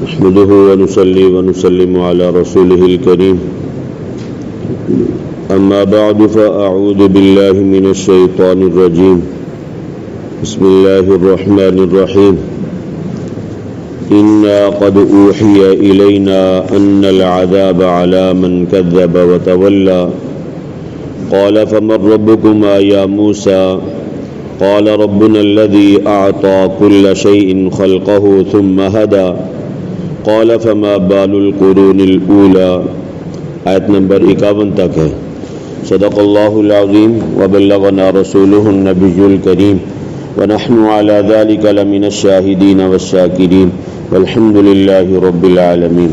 نحمده ونصلي ونسلم على رسوله الكريم أما بعد فأعوذ بالله من الشيطان الرجيم بسم الله الرحمن الرحيم إنا قد أوحي إلينا أن العذاب على من كذب وتولى قال فمن ربكما يا موسى قال ربنا الذي أعطى كل شيء خلقه ثم هدى قال فما بال القرون الأولى آیت نمبر 51 تک ہے. صدق اللہ العظیم وبلغنا رسوله النبی الکریم ونحن على ذلك لمن الشاهدين والشاكرين والحمد لله رب العالمين.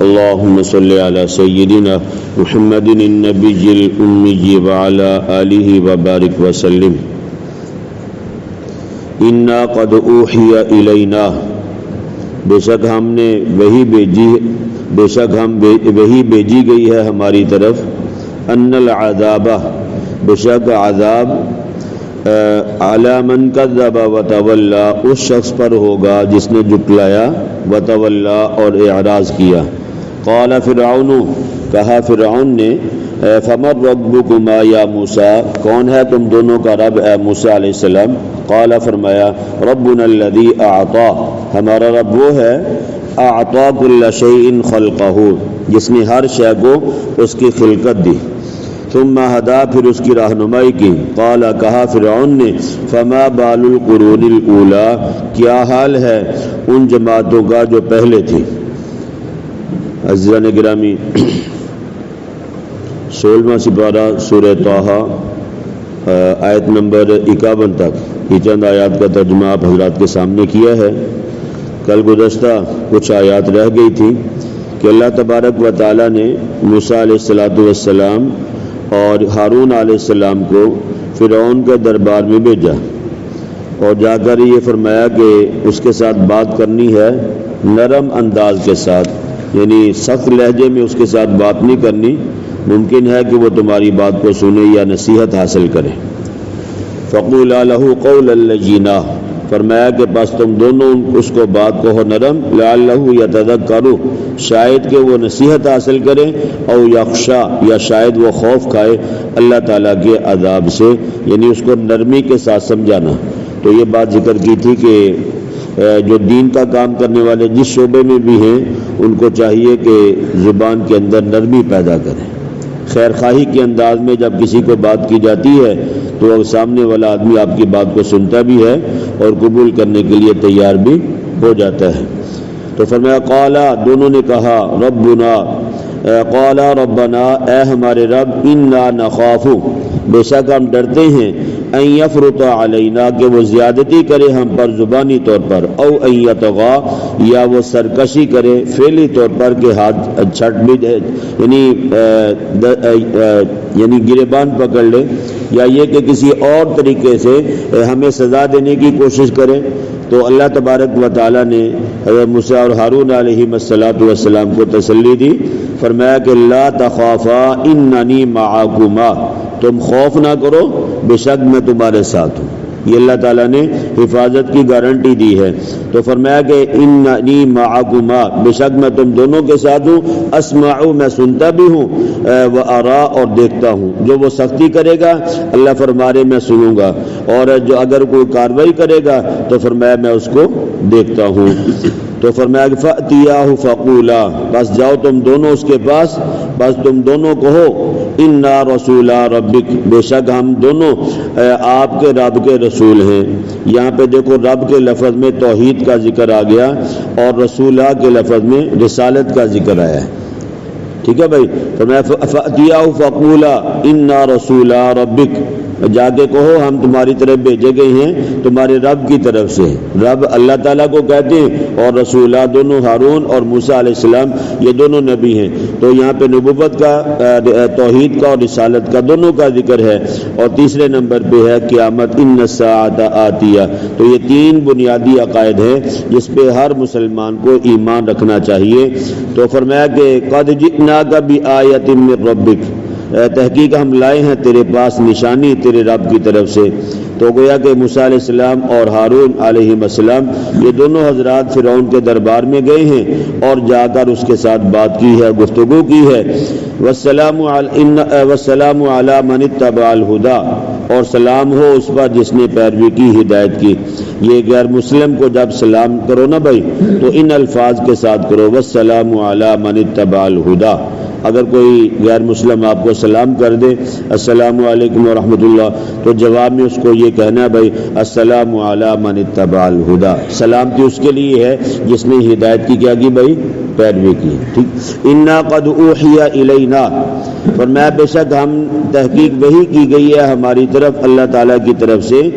اللهم صل على سيدنا محمد النبي الأمي وعلى آله وبارك وسلم. انا قد اوحی الینا، بے شک ہم نے وہی بھیجی گئی ہے ہماری طرف، ان العذاب، بے شک عذاب، علی من کذب وتولی، اس شخص پر ہوگا جس نے جھٹلایا، وتولی اور اعراض کیا. قال فرعون، کہا فرعون نے، فمن ربکما یا موسیٰ، کون ہے تم دونوں کا رب اے موسیٰ علیہ السلام؟ قال فرمایا، ربنا الذی اعطا، ہمارا رب وہ ہے، اعطا کل شیء خلقہ، جس نے ہر شے کو اس کی خلقت دی، ثم ہدا، پھر اس کی رہنمائی کی. قال، کہا فرعون نے، فما بال القرون الاولی، کیا حال ہے ان جماعتوں کا جو پہلے تھی. عزیزان گرامی، 16واں سپارہ سورہ طٰہٰ آیت نمبر 51 تک یہ چند آیات کا ترجمہ آپ حضرات کے سامنے کیا ہے. کل گزشتہ کچھ آیات رہ گئی تھی کہ اللہ تبارک و تعالیٰ نے موسیٰ علیہ السلام اور ہارون علیہ السلام کو فرعون کے دربار میں بھیجا اور جا کر یہ فرمایا کہ اس کے ساتھ بات کرنی ہے نرم انداز کے ساتھ، یعنی سخت لہجے میں اس کے ساتھ بات نہیں کرنی، ممکن ہے کہ وہ تمہاری بات کو سنے یا نصیحت حاصل کرے. فقولا لہ قولا لینا، فرمایا کہ بس تم دونوں اس کو بات کہو نرم، لعلہ یتذکر، شاید کہ وہ نصیحت حاصل کرے، او یخشا، یا شاید وہ خوف کھائے اللہ تعالیٰ کے عذاب سے، یعنی اس کو نرمی کے ساتھ سمجھانا. تو یہ بات ذکر کی تھی کہ جو دین کا کام کرنے والے جس شعبے میں بھی ہیں ان کو چاہیے کہ زبان کے اندر نرمی پیدا کریں. خیر خواہی کے انداز میں جب کسی کو بات کی جاتی ہے تو سامنے والا آدمی آپ کی بات کو سنتا بھی ہے اور قبول کرنے کے لیے تیار بھی ہو جاتا ہے. تو فرمایا، قالا، دونوں نے کہا، ربنا، قالا ربنا، اے ہمارے رب، انا نخاف، بے شک ہم ڈرتے ہیں، ان یفرط علینا، کہ وہ زیادتی کرے ہم پر زبانی طور پر، او ان یطغی، یا وہ سرکشی کرے فعلی طور پر کہ ہاتھ چھٹ بھی دے، یعنی گریبان پکڑ لے، یا یہ کہ کسی اور طریقے سے ہمیں سزا دینے کی کوشش کرے. تو اللہ تبارک و تعالیٰ نے حضرت موسیٰ اور ہارون علیہ السلام کو تسلی دی، فرمایا کہ لا تخافا اننی معکما، تم خوف نہ کرو، بے شک میں تمہارے ساتھ ہوں. یہ اللہ تعالیٰ نے حفاظت کی گارنٹی دی ہے. تو فرمایا کہ انی معکما، بے شک میں تم دونوں کے ساتھ ہوں، اسمع، میں سنتا بھی ہوں، و ارا، اور دیکھتا ہوں. جو وہ سختی کرے گا اللہ فرمائے میں سنوں گا، اور جو اگر کوئی کارروائی کرے گا تو فرمایا میں اس کو دیکھتا ہوں. تو فرمایا کہ فأتیاہ فقولا، بس جاؤ تم دونوں اس کے پاس، بس تم دونوں کہو، انا رسول ربک، بے شک ہم دونوں آپ کے رب کے رسول ہیں. یہاں پہ دیکھو رب کے لفظ میں توحید کا ذکر آ گیا اور رسولہ کے لفظ میں رسالت کا ذکر آیا ہے. ٹھیک ہے بھائی. فرمایا فأتیاہ فقولا انا رسول ربک، جا کے کہو ہم تمہاری طرف بھیجے گئے ہیں تمہارے رب کی طرف سے. رب اللہ تعالیٰ کو کہتے ہیں اور رسولہ دونوں ہارون اور موسیٰ علیہ السلام یہ دونوں نبی ہیں. تو یہاں پہ نبوت کا، توحید کا اور رسالت کا دونوں کا ذکر ہے. اور تیسرے نمبر پہ ہے قیامت، ان الساعۃ آتیہ. تو یہ تین بنیادی عقائد ہیں جس پہ ہر مسلمان کو ایمان رکھنا چاہیے. تو فرمایا کہ قد جئناک بآیۃ من ربک، تحقیق ہم لائے ہیں تیرے پاس نشانی تیرے رب کی طرف سے۔ تو گویا کہ موسیٰ علیہ السلام اور ہارون علیہ السلام یہ دونوں حضرات فرعون کے دربار میں گئے ہیں اور جا کر اس کے ساتھ بات کی ہے، گفتگو کی ہے۔ والسلام علی من اتبع الہدی، اور سلام ہو اس پر جس نے پیروی کی ہدایت کی۔ یہ غیر مسلم کو جب سلام کرو نا بھائی تو ان الفاظ کے ساتھ کرو، والسلام علی من اتبع الہدی۔ اگر کوئی غیر مسلم آپ کو سلام کر دے السلام علیکم ورحمۃ اللہ، تو جواب میں اس کو یہ کہنا ہے بھائی السلام علی من اتبع الہدی، سلامتی اس کے لیے ہے جس نے ہدایت کی کیا کی بھائی، پیروی کی۔ ٹھیک، انا قد اوحی الینا، فرمایا بے شک ہم تحقیق وحی کی گئی ہے ہماری طرف اللہ تعالیٰ کی طرف سے،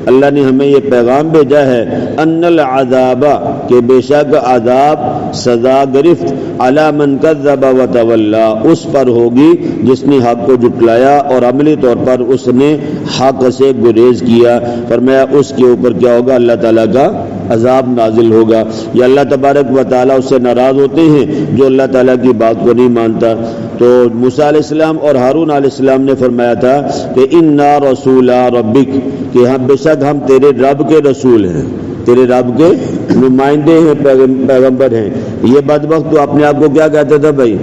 اللہ نے ہمیں یہ پیغام بھیجا ہے، ان العذاب، کہ بے شک عذاب سزا گرفت، علی من کذب وتولی، اس پر ہوگی جس نے حق کو جھٹلایا اور عملی طور پر اس نے حق سے گریز کیا۔ فرمایا اس کے اوپر کیا ہوگا، اللہ تعالیٰ کا عذاب نازل ہوگا، یا اللہ تبارک و تعالیٰ اس سے ناراض ہوتے ہیں جو اللہ تعالیٰ کی بات کو نہیں مانتا۔ تو موسیٰ علیہ السلام اور ہارون علیہ السلام نے فرمایا تھا کہ انا رسول ربک، کہ ہم بے شک ہم تیرے رب کے رسول ہیں، تیرے رب کے نمائندے ہیں، پیغمبر ہیں۔ یہ بدبخت تو اپنے آپ کو کیا کہتا تھا بھائی،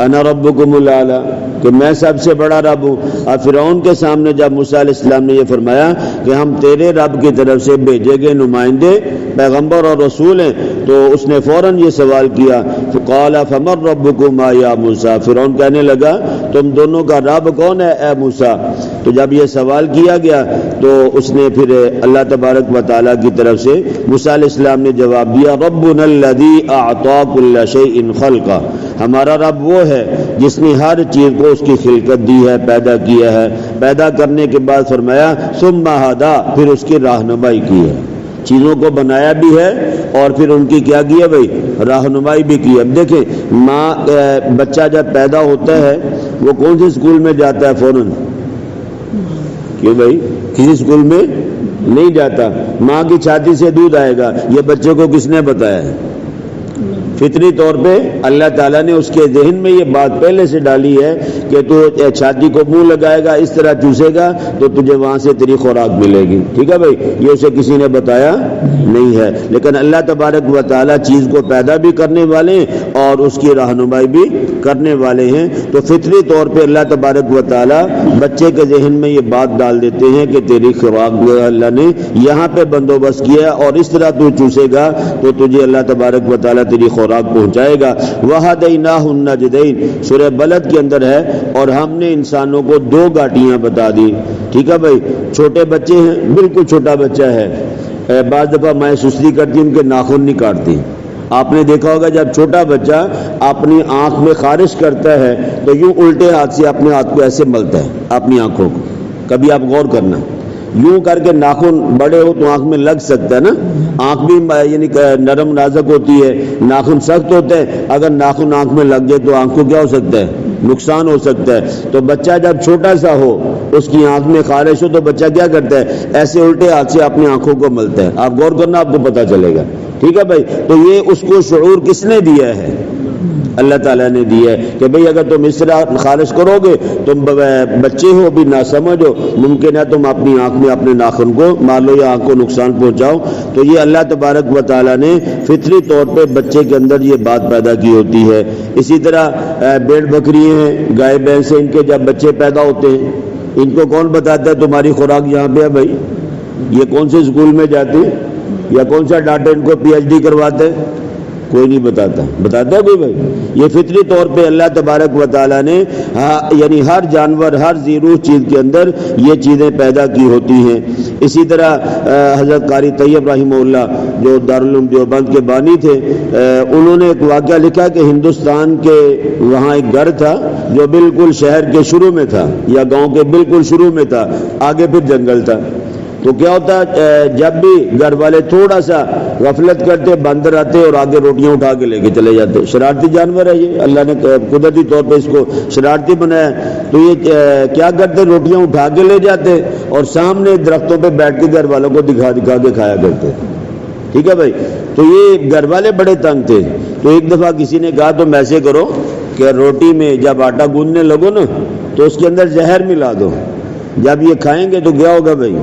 انا ربکم الاعلی، کہ میں سب سے بڑا رب ہوں۔ اور فرعون کے سامنے جب موسیٰ علیہ السلام نے یہ فرمایا کہ ہم تیرے رب کی طرف سے بھیجے گئے نمائندے پیغمبر اور رسول ہیں، تو اس نے فوراً یہ سوال کیا، قال فمن ربکما یا موسیٰ، فرعون کہنے لگا تم دونوں کا رب کون ہے اے موسیٰ؟ تو جب یہ سوال کیا گیا تو اس نے پھر اللہ تبارک و تعالیٰ کی طرف سے موسیٰ علیہ السلام نے جواب دیا، ربنا الذی اعطی کل شیء خلقہ، ہمارا رب وہ ہے جس نے ہر چیز کو اس کی خلقت دی ہے، پیدا کیا ہے، پیدا کرنے کے بعد فرمایا ثم ہدی، پھر اس کی رہنمائی کی ہے، چیزوں کو بنایا بھی ہے اور پھر ان کی کیا کی ہے بھائی، رہنمائی بھی کی ہے۔ اب دیکھیں ماں، بچہ جب پیدا ہوتا ہے وہ کون سے اسکول میں جاتا ہے فوراً؟ کیوں بھائی، کسی اسکول میں نہیں جاتا، ماں کی چھاتی سے دودھ آئے گا، یہ بچے کو کس نے بتایا ہے؟ فطری طور پہ اللہ تعالیٰ نے اس کے ذہن میں یہ بات پہلے سے ڈالی ہے کہ تو چھاتی کو منہ لگائے گا، اس طرح چوسے گا تو تجھے وہاں سے تیری خوراک ملے گی۔ ٹھیک ہے بھائی، یہ اسے کسی نے بتایا نہیں ہے، لیکن اللہ تبارک و تعالیٰ چیز کو پیدا بھی کرنے والے ہیں اور اس کی رہنمائی بھی کرنے والے ہیں۔ تو فطری طور پہ اللہ تبارک و تعالیٰ بچے کے ذہن میں یہ بات ڈال دیتے ہیں کہ تیری خوراک جو اللہ نے یہاں پہ بندوبست کیا اور اس طرح تو چوسے گا تو تجھے اللہ تبارک و تعالیٰ تیری خوراک پہنچائے گا۔ وَهَدَيْنَاهُ النَّجْدَيْنِ سورہ بلد کے اندر ہے، اور ہم نے انسانوں کو دو گاٹیاں بتا دی۔ ٹھیک ہے بھائی، چھوٹے بچے ہیں، بالکل چھوٹا بچہ ہے، بعض دفعہ مائیں سستی کرتی ان کے ناخن نہیں کاٹتی۔ آپ نے دیکھا ہوگا جب چھوٹا بچہ اپنی آنکھ میں خارش کرتا ہے تو یوں الٹے ہاتھ سے اپنے ہاتھ کو ایسے ملتا ہے اپنی آنکھوں کو، کبھی آپ غور کرنا، یوں کر کے ناخن بڑے ہو تو آنکھ میں لگ سکتا ہے نا، آنکھ بھی یعنی نرم نازک ہوتی ہے، ناخن سخت ہوتے ہیں، اگر ناخن آنکھ میں لگ جائے تو آنکھ کو کیا ہو سکتا ہے، نقصان ہو سکتا ہے۔ تو بچہ جب چھوٹا سا ہو، اس کی آنکھ میں خارش ہو تو بچہ کیا کرتا ہے، ایسے الٹے ہاتھ سے اپنی آنکھوں کو ملتا ہے۔ آپ غور کرنا، آپ کو پتہ چلے گا۔ ٹھیک ہے بھائی، تو یہ اس کو شعور کس نے دیا ہے؟ اللہ تعالیٰ نے دیا ہے کہ بھئی اگر تم اس طرح خارش کرو گے، تم بچے ہو بھی نہ سمجھو، ممکن ہے تم اپنی آنکھ میں اپنے ناخن کو مار لو یا آنکھ کو نقصان پہنچاؤ۔ تو یہ اللہ تبارک و تعالیٰ نے فطری طور پہ بچے کے اندر یہ بات پیدا کی ہوتی ہے۔ اسی طرح بھیڑ بکری ہیں، گائے بھینس ہیں، ان کے جب بچے پیدا ہوتے ہیں ان کو کون بتاتا ہے تمہاری خوراک یہاں پہ ہے بھائی؟ یہ کون سے اسکول میں جاتے ہیں یا کون سا ڈاکٹر ان کو پی ایچ ڈی کرواتے ہیں؟ کوئی نہیں بتاتا، بتاتا ہے کوئی بھائی؟ یہ فطری طور پہ اللہ تبارک و تعالیٰ نے یعنی ہر جانور، ہر ذی روح چیز کے اندر یہ چیزیں پیدا کی ہوتی ہیں۔ اسی طرح حضرت قاری طیب رحمہ اللہ جو دارالعلوم دیوبند کے بانی تھے، انہوں نے ایک واقعہ لکھا کہ ہندوستان کے وہاں ایک گھر تھا جو بالکل شہر کے شروع میں تھا یا گاؤں کے بالکل شروع میں تھا، آگے پھر جنگل تھا۔ تو کیا ہوتا، جب بھی گھر والے تھوڑا سا غفلت کرتے، باندر آتے اور آگے روٹیاں اٹھا کے لے کے چلے جاتے۔ شرارتی جانور ہے یہ، اللہ نے قدرتی طور پہ اس کو شرارتی بنایا۔ تو یہ کیا کرتے، روٹیاں اٹھا کے لے جاتے اور سامنے درختوں پہ بیٹھ کے گھر والوں کو دکھا دکھا کے کھایا کرتے۔ ٹھیک ہے بھائی، تو یہ گھر والے بڑے تنگ تھے۔ تو ایک دفعہ کسی نے کہا تم ایسے کرو کہ روٹی میں جب آٹا گوندنے لگو نا تو اس کے اندر زہر ملا دو، جب یہ کھائیں گے تو کیا ہوگا بھائی؟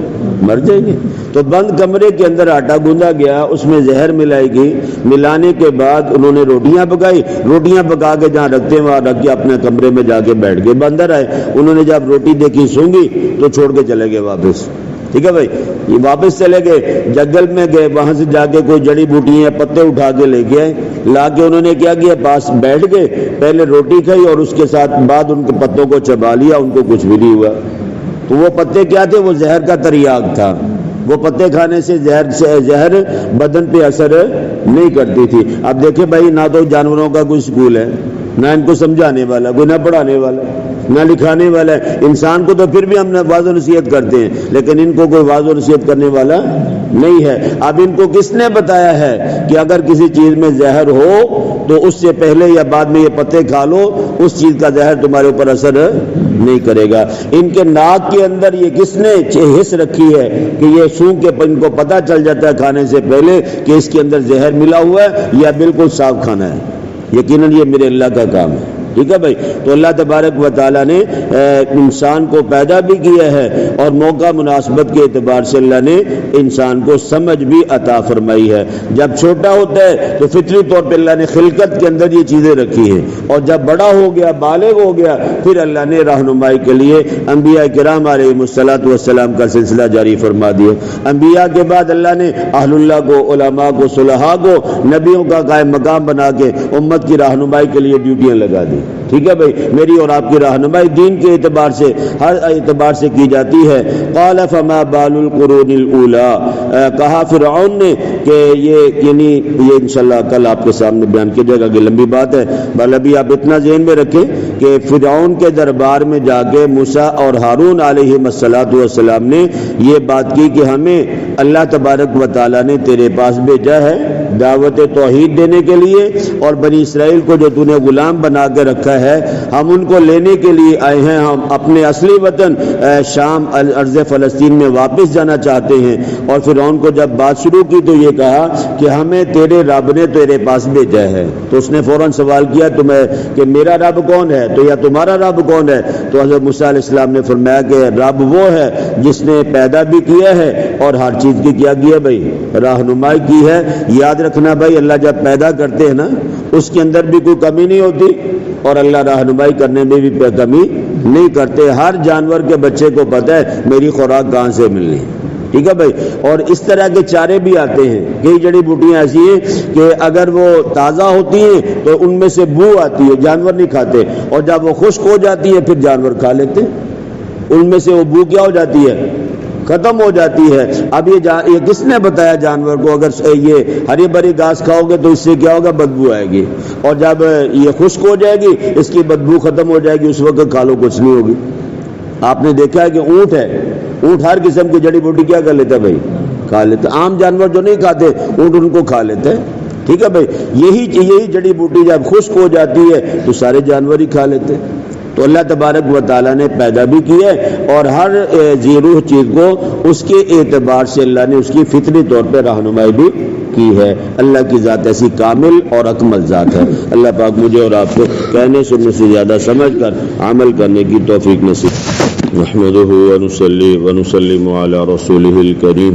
مر جائیں گے۔ تو بند کمرے کے اندر آٹا گوندا گیا، اس میں زہر ملائی گئی، ملانے کے بعد انہوں نے روٹیاں پکائی، روٹیاں پکا کے جہاں رکھتے ہیں وہاں رکھ کے اپنے کمرے میں جا کے بیٹھ گئے۔ بندر آئے، انہوں نے جب روٹی دیکھی سونگی تو چھوڑ کے چلے گئے واپس۔ ٹھیک ہے بھائی، یہ واپس چلے گئے، جنگل میں گئے، وہاں سے جا کے کوئی جڑی بوٹیاں پتے اٹھا کے لے کے آئے، لا کے انہوں نے کیا کیا، پاس بیٹھ گئے، پہلے روٹی کھائی اور اس کے ساتھ بعد ان کے پتوں کو چبا لیا، ان کو کچھ بھی نہیں ہوا۔ تو وہ پتے کیا تھے؟ وہ زہر کا تریاق تھا، وہ پتے کھانے سے زہر بدن پہ اثر نہیں کرتی تھی۔ اب دیکھیں بھائی، نہ تو جانوروں کا کوئی اسکول ہے، نہ ان کو سمجھانے والا کوئی، نہ پڑھانے والا، نہ لکھانے والا ہے۔ انسان کو تو پھر بھی ہم واضح نصیحت کرتے ہیں، لیکن ان کو کوئی واضح نصیحت کرنے والا نہیں ہے۔ اب ان کو کس نے بتایا ہے کہ اگر کسی چیز میں زہر ہو تو اس سے پہلے یا بعد میں یہ پتے کھا لو، اس چیز کا زہر تمہارے اوپر اثر نہیں کرے گا۔ ان کے ناک کے اندر یہ کس نے حس رکھی ہے کہ یہ سونگ کے ان کو پتہ چل جاتا ہے کھانے سے پہلے کہ اس کے اندر زہر ملا ہوا ہے یا بالکل صاف کھانا ہے؟ یقیناً یہ میرے اللہ کا کام ہے۔ ٹھیک ہے بھائی، تو اللہ تبارک و تعالیٰ نے انسان کو پیدا بھی کیا ہے اور موقع مناسبت کے اعتبار سے اللہ نے انسان کو سمجھ بھی عطا فرمائی ہے۔ جب چھوٹا ہوتا ہے تو فطری طور پہ اللہ نے خلقت کے اندر یہ چیزیں رکھی ہیں، اور جب بڑا ہو گیا، بالغ ہو گیا، پھر اللہ نے رہنمائی کے لیے انبیاء کرام علیہ الصلوۃ والسلام کا سلسلہ جاری فرما دیا۔ انبیاء کے بعد اللہ نے اہل اللہ کو، علماء کو، صلحاء کو نبیوں کا قائم مقام بنا کے امت کی رہنمائی کے لیے ڈیوٹیاں لگا دی۔ ٹھیک ہے بھائی، میری اور آپ کی رہنمائی دین کے اعتبار سے ہر اعتبار سے کی جاتی ہے۔ قال فما بال القرون الاولى، کہا فرعون نے کہ یہ انشاءاللہ کل آپ کے سامنے بیان کی جائے گا کہ لمبی بات ہے، بل ابھی آپ اتنا ذہن میں رکھیں کہ فرعون کے دربار میں جا کے موسیٰ اور ہارون علیہ السلام نے یہ بات کی کہ ہمیں اللہ تبارک و تعالیٰ نے تیرے پاس بھیجا ہے دعوت توحید دینے کے لیے، اور بنی اسرائیل کو جو تو نے غلام بنا کے رکھا ہے ہم ان کو لینے کے لیے آئے ہیں، ہم اپنے اصلی وطن شام ارض فلسطین میں واپس جانا چاہتے ہیں۔ اور فرعون کو جب بات شروع کی تو یہ کہا کہ ہمیں تیرے رب نے تیرے پاس بھیجا ہے۔ تو اس نے فوراً سوال کیا تمہیں کہ میرا رب کون ہے تو یا تمہارا رب کون ہے؟ تو حضرت موسیٰ علیہ السلام نے فرمایا کہ رب وہ ہے جس نے پیدا بھی کیا ہے اور ہر چیز کی کیا کیا بھائی؟ رہنمائی کی ہے۔ یاد رکھنا بھائی، اللہ جب پیدا کرتے ہیں نا اس کے اندر بھی کوئی کمی نہیں ہوتی، اور اللہ رہنمائی کرنے میں بھی کمی نہیں کرتے۔ ہر جانور کے بچے کو پتہ ہے میری خوراک کہاں سے ملنی ہے۔ ٹھیک ہے بھائی، اور اس طرح کے چارے بھی آتے ہیں، کئی جڑی بوٹیاں ایسی ہیں کہ اگر وہ تازہ ہوتی ہیں تو ان میں سے بو آتی ہے، جانور نہیں کھاتے، اور جب وہ خشک ہو جاتی ہے پھر جانور کھا لیتے ہیں۔ ان میں سے وہ بو کیا ہو جاتی ہے؟ ختم ہو جاتی ہے۔ اب یہ کس نے بتایا جانور کو اگر یہ ہری بھری گھاس کھاؤ گے تو اس سے کیا ہوگا؟ بدبو آئے گی، اور جب یہ خشک ہو جائے گی اس کی بدبو ختم ہو جائے گی، اس وقت کھا لو کچھ نہیں ہوگی۔ آپ نے دیکھا ہے کہ اونٹ ہے، اونٹ ہر قسم کی جڑی بوٹی کیا کر لیتا ہے بھائی؟ کھا لیتا۔ عام جانور جو نہیں کھاتے اونٹ ان کو کھا لیتے ہیں۔ ٹھیک ہے بھائی، یہی جڑی بوٹی جب خشک ہو جاتی ہے تو سارے جانور ہی کھا لیتے ہیں۔ تو اللہ تبارک و تعالیٰ نے پیدا بھی کی ہے، اور ہر ذی روح چیز کو اس کے اعتبار سے اللہ نے اس کی فطری طور پہ رہنمائی بھی کی ہے۔ اللہ کی ذات ایسی کامل اور اکمل ذات ہے۔ اللہ پاک مجھے اور آپ کو کہنے سننے سے زیادہ سمجھ کر عمل کرنے کی توفیق نصیب۔ نحمدہ ونصلی ونسلم علی رسولہ الکریم،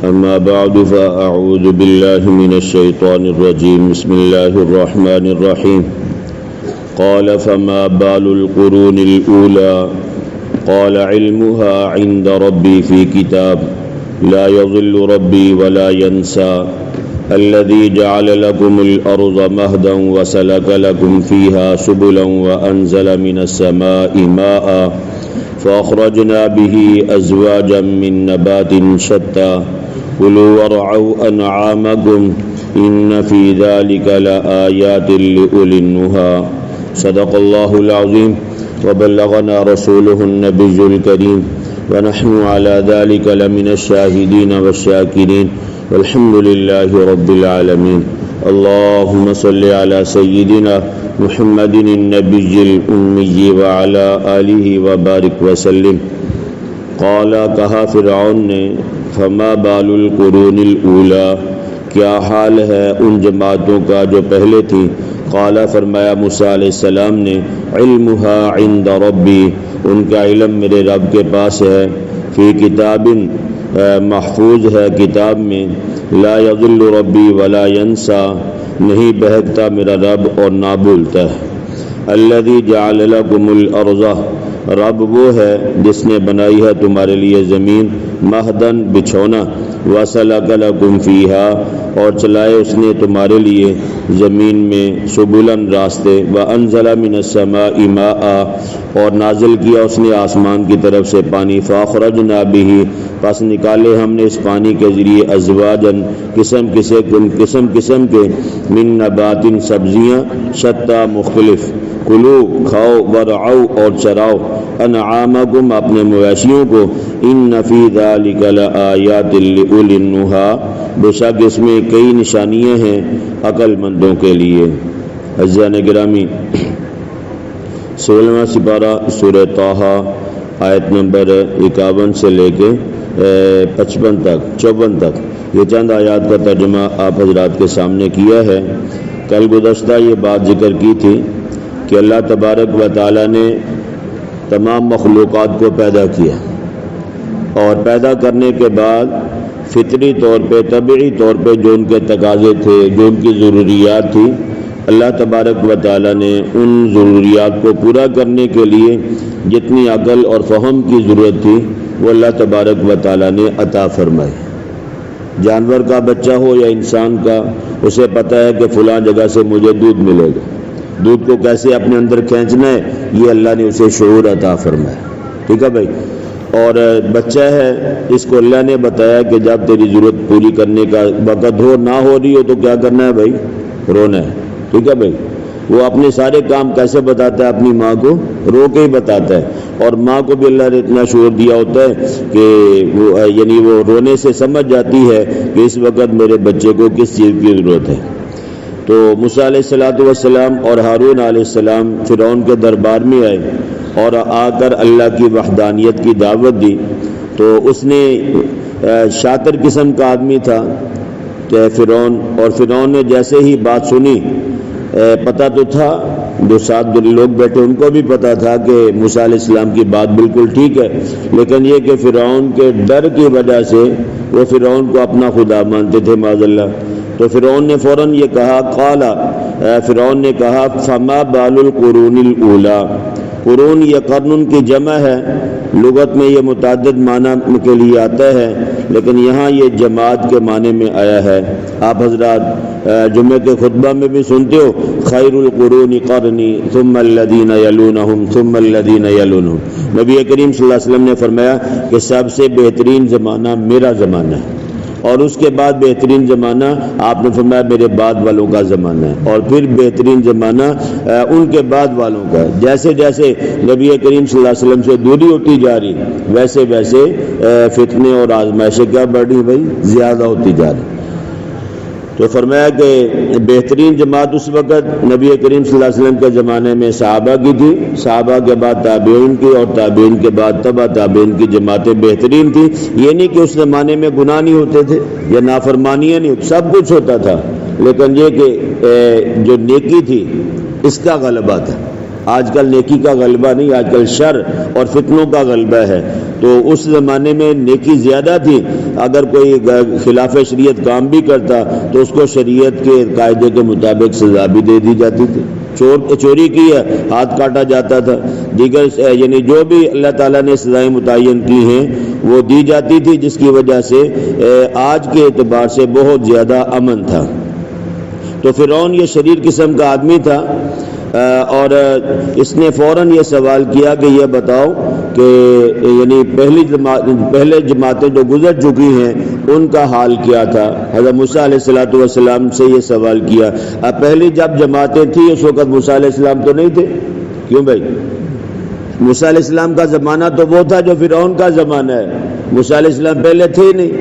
اما بعد فاعوذ باللہ من الشیطان الرجیم، بسم اللہ الرحمن الرحیم۔ قال فما بال القرون الأولى قال علمها عند ربي في كتاب لا يضل ربي ولا ينسى الذي جعل لكم الأرض مهدا وسلك لكم فيها سبلا وأنزل من السماء ماء فأخرجنا به أزواجا من نبات شتى كلوا وارعوا أنعامكم إن في ذلك لآيات لأولي النهى۔ صدق اللہ العظیم وبلغنا رسوله النبی الکریم ونحن على ذلك لمن الشاہدین والشاکرین والحمد للہ رب العالمین۔ اللہم صل علی سیدنا محمد النبی الامی وعلى آلہ وبارک وسلم۔ قال، کہا فرعون نے، فما بال القرون الاولی، کیا حال ہے ان جماعتوں کا جو پہلے تھیں، قال فرمایا موسیٰ علیہ السلام نے علمها عند ربی ان کا علم میرے رب کے پاس ہے، فی کتاب محفوظ ہے کتاب میں، لا یضل ربی ولا ینسا نہیں بہکتا میرا رب اور نہ بھولتا ہے۔ الذی جعل لکم الارض رب وہ ہے جس نے بنائی ہے تمہارے لیے زمین، مہدن بچھونا، وسلک لکم فیہا اور چلائے اس نے تمہارے لیے زمین میں سبلن راستے، وانزل من السماء ماء اور نازل کیا اس نے آسمان کی طرف سے پانی، فاخرجنا بہ پس نکالے ہم نے اس پانی کے ذریعے ازواجن قسم قسم کے من نبات سبزیاں، شتیٰ مختلف، کلو کھاؤ ورعو اور چراؤ، انعامکم اپنے مویشیوں کو، ان فی ذلک لآیات لأولی النہی بے شک اس میں کئی نشانیاں ہیں عقل مندوں کے لیے۔ عزیزان گرامی، 16واں سپارہ سورہ طٰہٰ آیت نمبر 51 سے لے کے 54 تک یہ چند آیات کا ترجمہ آپ حضرات کے سامنے کیا ہے۔ کل گزشتہ یہ بات ذکر کی تھی کہ اللہ تبارک و تعالیٰ نے تمام مخلوقات کو پیدا کیا اور پیدا کرنے کے بعد فطری طور پہ، طبعی طور پہ جو ان کے تقاضے تھے، جو ان کی ضروریات تھی، اللہ تبارک و تعالیٰ نے ان ضروریات کو پورا کرنے کے لیے جتنی عقل اور فہم کی ضرورت تھی وہ اللہ تبارک و تعالیٰ نے عطا فرمائی۔ جانور کا بچہ ہو یا انسان کا، اسے پتہ ہے کہ فلاں جگہ سے مجھے دودھ ملے گا، دودھ کو کیسے اپنے اندر کھینچنا ہے یہ اللہ نے اسے شعور عطا فرمایا۔ ٹھیک ہے بھائی، اور بچہ ہے اس کو اللہ نے بتایا کہ جب تیری ضرورت پوری کرنے کا وقت ہو، نہ ہو رہی ہو تو کیا کرنا ہے بھائی؟ رونا ہے۔ ٹھیک ہے بھائی، وہ اپنے سارے کام کیسے بتاتا ہے؟ اپنی ماں کو رو کے ہی بتاتا ہے، اور ماں کو بھی اللہ نے اتنا شعور دیا ہوتا ہے کہ وہ رونے سے سمجھ جاتی ہے کہ اس وقت میرے بچے کو کس چیز کی ضرورت ہے۔ تو موسیٰ علیہ السلام اور ہارون علیہ السلام فرعون کے دربار میں آئے اور آ کر اللہ کی وحدانیت کی دعوت دی، تو اس نے شاطر قسم کا آدمی تھا کہ فرعون، اور فرعون نے جیسے ہی بات سنی، پتہ تو تھا جو ساتھ جو لوگ بیٹھے ان کو بھی پتہ تھا کہ موسیٰ علیہ السلام کی بات بالکل ٹھیک ہے، لیکن یہ کہ فرعون کے ڈر کی وجہ سے وہ فرعون کو اپنا خدا مانتے تھے معاذ اللہ۔ تو فرعون نے فوراً یہ کہا، فرعون نے کہا فما بال القرون الاولی، قرون یہ قرن کی جمع ہے، لغت میں یہ متعدد معنی کے لیے آتا ہے، لیکن یہاں یہ جماعت کے معنی میں آیا ہے۔ آپ حضرات جمعے کے خطبہ میں بھی سنتے ہو، خیر القرون قرنی ثم الذین یلونہم ثم الذین یلونہم۔ نبی کریم صلی اللہ علیہ وسلم نے فرمایا کہ سب سے بہترین زمانہ میرا زمانہ ہے، اور اس کے بعد بہترین زمانہ آپ نے فرمایا میرے بعد والوں کا زمانہ ہے، اور پھر بہترین زمانہ ان کے بعد والوں کا ہے۔ جیسے جیسے نبی کریم صلی اللہ علیہ وسلم سے دوری ہوتی جا رہی، ویسے ویسے فتنے اور آزمائشیں کیا بڑھ رہی بھائی؟ زیادہ ہوتی جا رہی۔ تو فرمایا کہ بہترین جماعت اس وقت نبی کریم صلی اللہ علیہ وسلم کے زمانے میں صحابہ کی تھی، صحابہ کے بعد تابعین کی، اور تابعین کے بعد تبع تابعین کی جماعتیں بہترین تھی۔ یہ نہیں کہ اس زمانے میں گناہ نہیں ہوتے تھے یا نافرمانیاں نہیں ہوتی، سب کچھ ہوتا تھا، لیکن یہ کہ جو نیکی تھی اس کا غلبہ تھا۔ آج کل نیکی کا غلبہ نہیں، آج کل شر اور فتنوں کا غلبہ ہے۔ تو اس زمانے میں نیکی زیادہ تھی، اگر کوئی خلاف شریعت کام بھی کرتا تو اس کو شریعت کے قاعدے کے مطابق سزا بھی دے دی جاتی تھی۔ چوری کی ہے ہاتھ کاٹا جاتا تھا، دیگر یعنی جو بھی اللہ تعالیٰ نے سزائیں متعین کی ہیں وہ دی جاتی تھی، جس کی وجہ سے آج کے اعتبار سے بہت زیادہ امن تھا۔ تو فرعون یہ شریر قسم کا آدمی تھا، اور اس نے فوراً یہ سوال کیا کہ یہ بتاؤ کہ یعنی پہلے جماعتیں جو گزر چکی ہیں ان کا حال کیا تھا۔ حضرت موسیٰ علیہ السلام سے یہ سوال کیا۔ اب پہلی جب جماعتیں تھیں اس وقت موسیٰ علیہ السلام تو نہیں تھے، کیوں بھائی؟ موسیٰ علیہ السلام کا زمانہ تو وہ تھا جو فرعون کا زمانہ ہے، موسیٰ علیہ السلام پہلے تھے ہی نہیں۔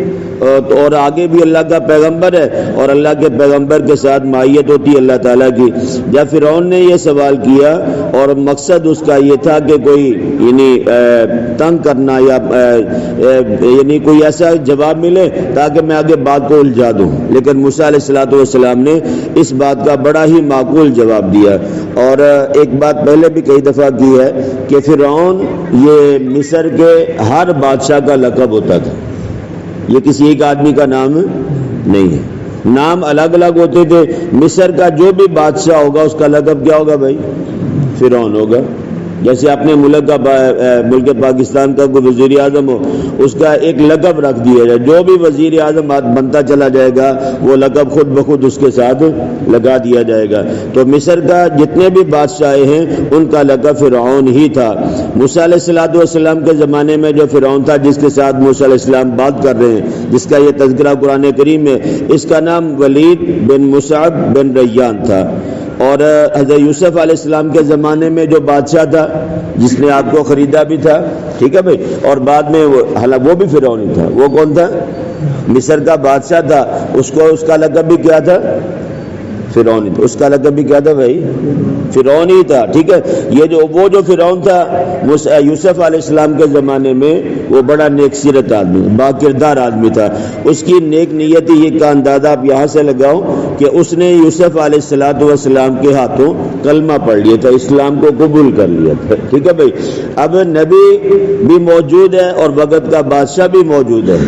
اور آگے بھی اللہ کا پیغمبر ہے اور اللہ کے پیغمبر کے ساتھ معیت ہوتی ہے اللہ تعالیٰ کی. جب فرعون نے یہ سوال کیا اور مقصد اس کا یہ تھا کہ کوئی یعنی تنگ کرنا یا یعنی کوئی ایسا جواب ملے تاکہ میں آگے بات کو الجھا دوں، لیکن موسیٰ علیہ السلام نے اس بات کا بڑا ہی معقول جواب دیا. اور ایک بات پہلے بھی کئی دفعہ کی ہے کہ فرعون یہ مصر کے ہر بادشاہ کا لقب ہوتا تھا، یہ کسی ایک آدمی کا نام نہیں ہے. نام الگ الگ ہوتے تھے. مصر کا جو بھی بادشاہ ہوگا اس کا لقب کیا ہوگا بھائی؟ فرعون ہوگا. جیسے اپنے ملک پاکستان کا کوئی وزیر اعظم ہو، اس کا ایک لقب رکھ دیا جائے، جو بھی وزیر اعظم بنتا چلا جائے گا وہ لقب خود بخود اس کے ساتھ لگا دیا جائے گا. تو مصر کا جتنے بھی بادشاہ ہیں ان کا لقب فرعون ہی تھا. موسیٰ علیہ السلام کے زمانے میں جو فرعون تھا جس کے ساتھ موسیٰ علیہ السلام بات کر رہے ہیں، جس کا یہ تذکرہ قرآن کریم میں، اس کا نام ولید بن مصعب بن ریان تھا. اور حضرت یوسف علیہ السلام کے زمانے میں جو بادشاہ تھا جس نے آپ کو خریدا بھی تھا، ٹھیک ہے بھائی، اور بعد میں وہ بھی فرعون ہی تھا. وہ کون تھا؟ مصر کا بادشاہ تھا. اس کا لقب بھی کیا تھا؟ فرعون ہی تھا. اس کا لقب بھی کیا تھا بھائی؟ فرعون ہی تھا. ٹھیک ہے. وہ جو فرعون تھا یوسف علیہ السلام کے زمانے میں وہ بڑا نیک سیرت آدمی، با کردار آدمی تھا. اس کی نیک نیتی کا اندازہ آپ یہاں سے لگاؤ کہ اس نے یوسف علیہ السلام کے ہاتھوں کلمہ پڑھ لیا تھا، اسلام کو قبول کر لیا تھا. ٹھیک ہے بھائی. اب نبی بھی موجود ہے اور وقت کا بادشاہ بھی موجود ہے.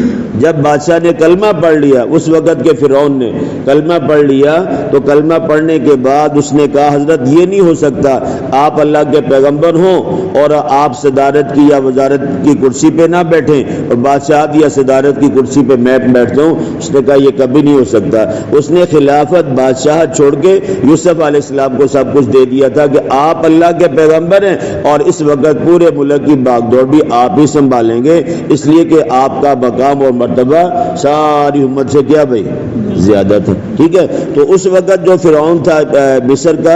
جب بادشاہ نے کلمہ پڑھ لیا، اس وقت کے فرعون نے کلمہ پڑھ لیا، تو کلمہ پڑھنے کے بعد اس نے کہا حضرت یہ نہیں ہو سکتا، آپ اللہ کے پیغمبر ہوں اور آپ صدارت کی یا وزارت کی کرسی پہ نہ بیٹھیں اور بادشاہت یا صدارت کی کرسی پہ میں بیٹھتا ہوں. اس نے کہا یہ کبھی نہیں ہو سکتا. اس نے خلافت بادشاہت چھوڑ کے یوسف علیہ السلام کو سب کچھ دے دیا تھا کہ آپ اللہ کے پیغمبر ہیں اور اس وقت پورے ملک کی باغ دوڑ بھی آپ ہی سنبھالیں گے، اس لیے کہ آپ کا مقام اور مرتبہ ساری امت سے کیا بھائی؟ زیادہ تھا. ٹھیک ہے. تو اس وقت جو فرعون تھا مصر کا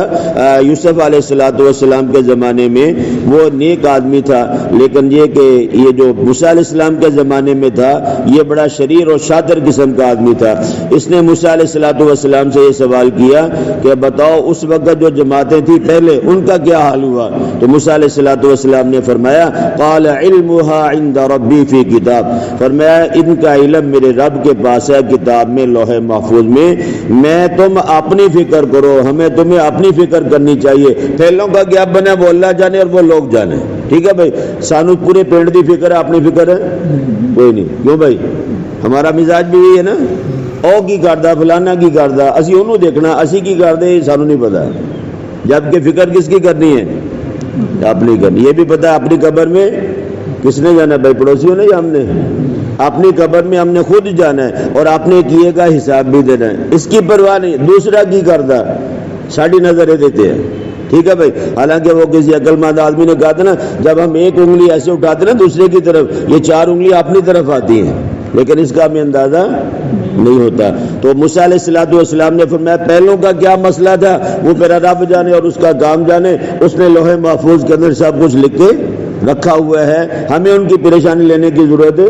یوسف علیہ السلام کے زمانے میں وہ نیک آدمی تھا، لیکن یہ کہ یہ جو موسیٰ علیہ السلام کے زمانے میں تھا یہ بڑا شریر اور شاطر قسم کا آدمی تھا. اس نے موسیٰ علیہ السلام سے یہ سوال کیا کہ بتاؤ اس وقت جو جماعتیں تھیں پہلے ان کا کیا حال ہوا؟ تو موسیٰ علیہ السلام نے فرمایا قال علمها عند ربی فی کتاب، فرمایا ان کا علم میرے رب کے پاس ہے کتاب میں، لوح محفوظ میں. میں تم اپنی فکر کرو، ہمیں تمہیں اپنی فکر کرنی چاہیے. پھیلوں کا کیا بنے وہ اللہ جانے اور وہ لوگ جانے. ٹھیک ہے بھائی. سانو پورے پینڈ دی فکر ہے، اپنی فکر ہے کوئی نہیں. کیوں بھائی؟ ہمارا مزاج بھی یہی ہے نا، او کی کردا فلانا کی کردا، اسی انہوں دیکھنا، اسی کی کردے سانو نہیں پتا. جبکہ فکر کس کی کرنی ہے؟ اپنی کرنی. یہ بھی پتا ہے اپنی قبر میں کس نے جانا بھائی؟ پڑوسیوں نے یا ہم نے؟ اپنی قبر میں ہم نے خود جانا ہے اور اپنے کیے کا حساب بھی دینا ہے. اس کی پرواہ نہیں، دوسرا کی کردا ساڑھی نظریں دیتے ہیں. ٹھیک ہے بھائی. حالانکہ وہ کسی عقل مند آدمی نے کہا تھا نا جب ہم ایک انگلی ایسے اٹھاتے نا دوسرے کی طرف، یہ 4 انگلیاں اپنی طرف آتی ہیں، لیکن اس کا ہمیں اندازہ نہیں ہوتا. تو موسیٰ علیہ السلام نے فرمایا پہلوں کا کیا مسئلہ تھا وہ میرا رب جانے اور اس کا کام جانے. اس نے لوح محفوظ کے اندر سب کچھ لکھ کے رکھا ہوا ہے. ہمیں ان کی پریشانی لینے کی ضرورت ہے؟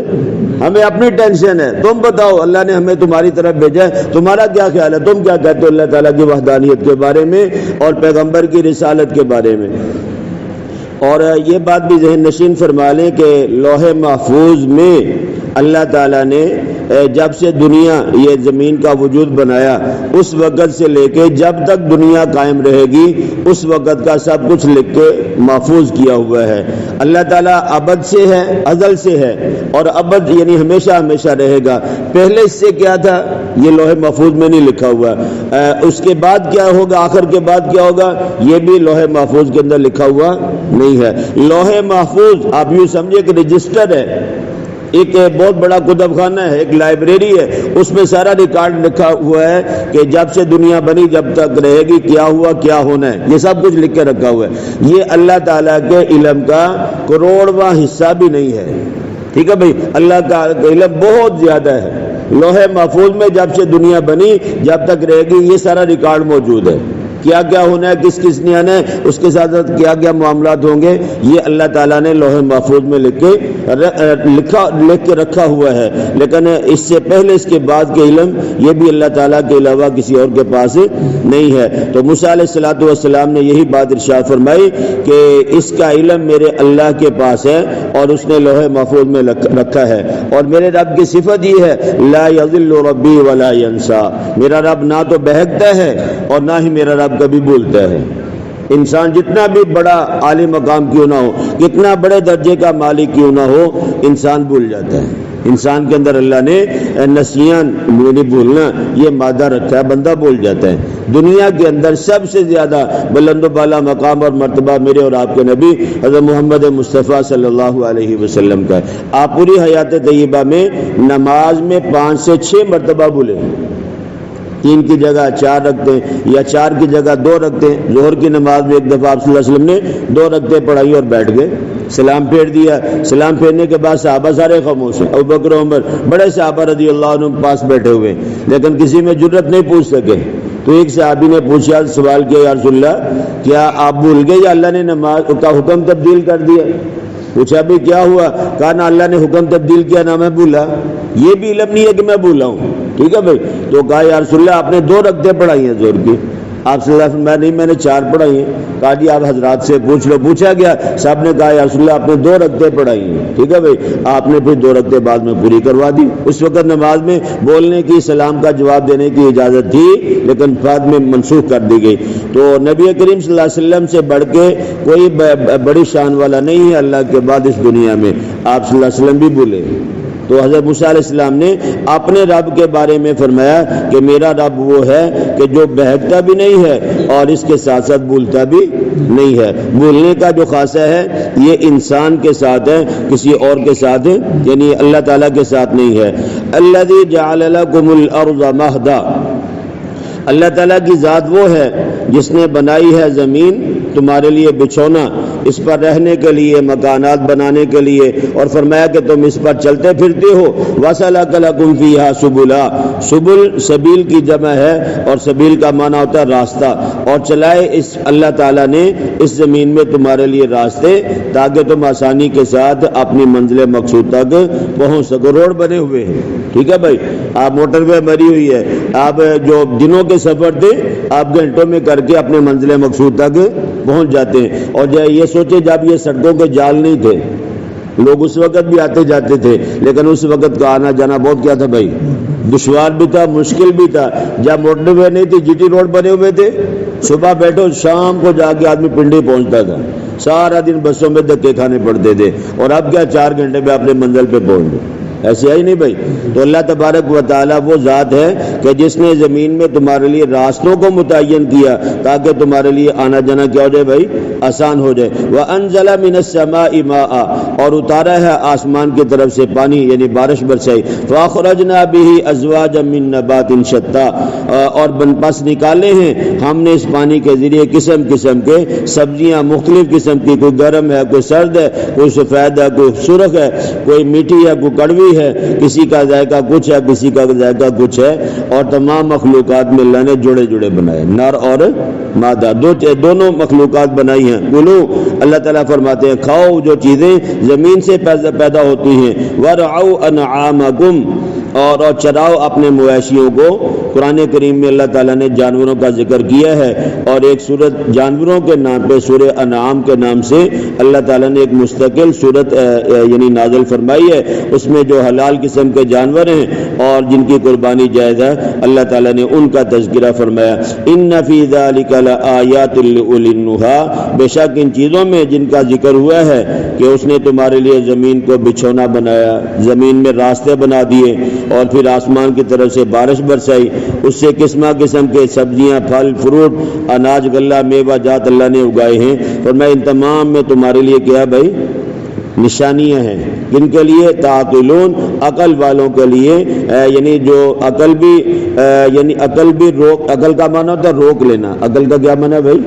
ہمیں اپنی ٹینشن ہے. تم بتاؤ اللہ نے ہمیں تمہاری طرف بھیجا ہے، تمہارا کیا خیال ہے؟ تم کیا کہتے ہو اللہ تعالیٰ کی وحدانیت کے بارے میں اور پیغمبر کی رسالت کے بارے میں؟ اور یہ بات بھی ذہن نشین فرما لیں کہ لوح محفوظ میں اللہ تعالیٰ نے جب سے دنیا یہ زمین کا وجود بنایا اس وقت سے لے کے جب تک دنیا قائم رہے گی اس وقت کا سب کچھ لکھ کے محفوظ کیا ہوا ہے. اللہ تعالیٰ ابد سے ہے، ازل سے ہے اور ابد یعنی ہمیشہ ہمیشہ رہے گا. پہلے اس سے کیا تھا یہ لوح محفوظ میں نہیں لکھا ہوا. اس کے بعد کیا ہوگا، آخر کے بعد کیا ہوگا، یہ بھی لوح محفوظ کے اندر لکھا ہوا نہیں ہے. لوح محفوظ آپ یوں سمجھے کہ رجسٹر ہے، ایک بہت بڑا کتب خانہ ہے، ایک لائبریری ہے، اس میں سارا ریکارڈ لکھا ہوا ہے کہ جب سے دنیا بنی جب تک رہے گی کیا ہوا کیا ہونا ہے، یہ سب کچھ لکھ کے رکھا ہوا ہے. یہ اللہ تعالیٰ کے علم کا کروڑواں حصہ بھی نہیں ہے. ٹھیک ہے بھائی. اللہ کا علم بہت زیادہ ہے. لوح محفوظ میں جب سے دنیا بنی جب تک رہے گی یہ سارا ریکارڈ موجود ہے. کیا کیا ہونا ہے، کس کس نے آنا ہے، اس کے ساتھ ساتھ کیا کیا معاملات ہوں گے، یہ اللہ تعالیٰ نے لوح محفوظ میں لکھ کے رکھا ہوا ہے. لیکن اس سے پہلے اس کے بعد کے علم یہ بھی اللہ تعالیٰ کے علاوہ کسی اور کے پاس نہیں ہے. تو موسیٰ علیہ الصلوۃ والسلام نے یہی بات ارشاد فرمائی کہ اس کا علم میرے اللہ کے پاس ہے اور اس نے لوح محفوظ میں رکھا ہے. اور میرے رب کی صفت یہ ہے لا یضل ربی ولا ینسا، میرا رب نہ تو بہکتا ہے اور نہ ہی میرا رب کبھی بھولتا ہے. انسان جتنا بھی بڑا عالی مقام کیوں نہ ہو، کتنا بڑے درجے کا مالک کیوں نہ ہو، انسان بھول جاتا ہے. انسان کے اندر اللہ نے نسیان یعنی بھولنا یہ مادہ رکھا ہے، بندہ بھول جاتا ہے. دنیا کے اندر سب سے زیادہ بلند و بالا مقام اور مرتبہ میرے اور آپ کے نبی حضرت محمد مصطفیٰ صلی اللہ علیہ وسلم کا ہے. آپ پوری حیات طیبہ میں نماز میں 5 سے 6 مرتبہ بھولے، 3 کی جگہ 4 رکھتے ہیں یا 4 کی جگہ 2 رکھتے ہیں. ظہر کی نماز میں ایک دفعہ آپ صلی اللہ علیہ وسلم نے 2 رکعتیں پڑھائی اور بیٹھ گئے، سلام پھیر دیا. سلام پھیرنے کے بعد صحابہ سارے خاموش ہیں. ابوبکر عمر بڑے صحابہ رضی اللہ عنہ پاس بیٹھے ہوئے ہیں، لیکن کسی میں جرت نہیں پوچھ سکے. تو ایک صحابی نے پوچھا، سوال کیا، یا رسول اللہ کیا آپ بھول گئے یا اللہ نے نماز کا حکم تبدیل کر دیا؟ پوچھا بھی کیا ہوا؟ کہا نہ اللہ نے حکم تبدیل کیا نہ میں بھولا. یہ بھی علم نہیں ہے کہ میں بھولا ہوں. ٹھیک ہے بھائی. تو کہا یا رسول اللہ آپ نے 2 رکعتیں پڑھائی ہیں ظہر کی. آپ صلی اللہ علیہ وسلم نہیں میں نے 4 پڑھائی ہیں. کہا جی آپ حضرات سے پوچھ لو. پوچھا گیا، صاحب نے کہا یا رسول اللہ آپ نے 2 رکعتیں پڑھائی ہیں. ٹھیک ہے بھائی. آپ نے پھر 2 رکعتیں بعد میں پوری کروا دی. اس وقت نماز میں بولنے کی، سلام کا جواب دینے کی اجازت تھی لیکن بعد میں منسوخ کر دی گئی. تو نبی کریم صلی اللہ علیہ وسلم سے بڑھ کے کوئی بڑی شان والا نہیں ہے اللہ کے بعد اس دنیا میں. آپ صلی اللہ علیہ وسلم بھی بھولے. تو حضرت موسیٰ علیہ السلام نے اپنے رب کے بارے میں فرمایا کہ میرا رب وہ ہے کہ جو بہکتا بھی نہیں ہے اور اس کے ساتھ ساتھ بھولتا بھی نہیں ہے. بھولنے کا جو خاصہ ہے یہ انسان کے ساتھ ہے، کسی اور کے ساتھ ہے، یعنی اللہ تعالیٰ کے ساتھ نہیں ہے. الذی جعل لکم الارض مہدا، اللہ تعالیٰ کی ذات وہ ہے جس نے بنائی ہے زمین تمہارے لیے بچھونا، اس پر رہنے کے لیے، مکانات بنانے کے لیے، اور فرمایا کہ تم اس پر چلتے پھرتے ہو. وَسَلَكَ لَكُمْ فِيهَا سُبُلًا، سبل سبیل کی جمع ہے اور سبیل کا معنی ہوتا ہے راستہ. اور چلائے اس اللہ تعالیٰ نے اس زمین میں تمہارے لیے راستے تاکہ تم آسانی کے ساتھ اپنی منزل مقصود تک پہنچ سکو. روڈ بنے ہوئے ہیں. ٹھیک ہے بھائی. آپ موٹر وے بنی ہوئی ہے، آپ جو دنوں کے سفر تھے آپ گھنٹوں میں کر کے اپنے منزل مقصود تک پہنچ جاتے ہیں. اور یہ سوچے جب یہ سڑکوں کے جال نہیں تھے، لوگ اس وقت بھی آتے جاتے تھے، لیکن اس وقت کا آنا جانا بہت کیا تھا بھائی، دشوار بھی تھا، مشکل بھی تھا. جب موٹر وے نہیں تھی، جی ٹی روڈ بنے ہوئے تھے، صبح بیٹھو شام کو جا کے آدمی پنڈی پہنچتا تھا. سارا دن بسوں میں دھکے کھانے پڑتے تھے. اور اب کیا 4 گھنٹے میں اپنے منزل پہ پہنچ گئے. ایسے ہی نہیں بھائی. تو اللہ تبارک و تعالیٰ وہ ذات ہے کہ جس نے زمین میں تمہارے لیے راستوں کو متعین کیا تاکہ تمہارے لیے آنا جانا کیا ہو جائے بھائی، آسان ہو جائے. وَأَنزَلَ مِنَ السَّمَاءِ مَاءً، اور اتارا ہے آسمان کی طرف سے پانی یعنی بارش برسائی. فَأَخْرَجْنَا بِهِ أَزْوَاجًا مِّن نَّبَاتٍ شَتَّىٰ، اور پس نکالے ہیں ہم نے اس پانی کے ذریعے قسم قسم کے سبزیاں مختلف قسم کی، کوئی گرم ہے، کوئی سرد ہے، کوئی سفید ہے، کوئی سرخ ہے، کوئی میٹھی ہے، کوئی کڑوی ہے، کسی کا ذائقہ کچھ ہے، کسی کا ذائقہ کچھ ہے. اور تمام مخلوقات میں اللہ نے جوڑے جوڑے بنائے، نر اور مادہ دونوں مخلوقات بنائی ہیں. کلو، اللہ تعالیٰ فرماتے ہیں کھاؤ جو چیزیں زمین سے پیدا ہوتی ہیں. وَرْعَوْا أَنْعَامَكُمْ، اور چراؤ اپنے مویشیوں کو. قرآن کریم میں اللہ تعالیٰ نے جانوروں کا ذکر کیا ہے اور ایک سورت جانوروں کے نام پہ سورہ انعام کے نام سے اللہ تعالیٰ نے ایک مستقل سورت یعنی نازل فرمائی ہے. اس میں جو حلال قسم کے جانور ہیں اور جن کی قربانی جائز ہے اللہ تعالیٰ نے ان کا تذکرہ فرمایا. إِنَّ فِي ذَلِكَ لَآيَاتٍ لِأُولِي النُّهَىٰ، بے شک ان چیزوں میں جن کا ذکر ہوا ہے کہ اس نے تمہارے لیے زمین کو بچھونا بنایا، زمین میں راستے بنا دیے اور پھر آسمان کی طرف سے بارش برسائی، اس سے قسمہ قسم کے سبزیاں، پھل، فروٹ، اناج، غلہ، میوہ جات اللہ نے اگائے ہیں. اور میں ان تمام میں تمہارے لیے کیا بھائی نشانیاں ہیں. جن کے لیے تعقلون، عقل والوں کے لیے، یعنی جو عقل بھی روک، عقل کا معنی ہوتا ہے روک لینا. عقل کا کیا معنی ہے بھائی؟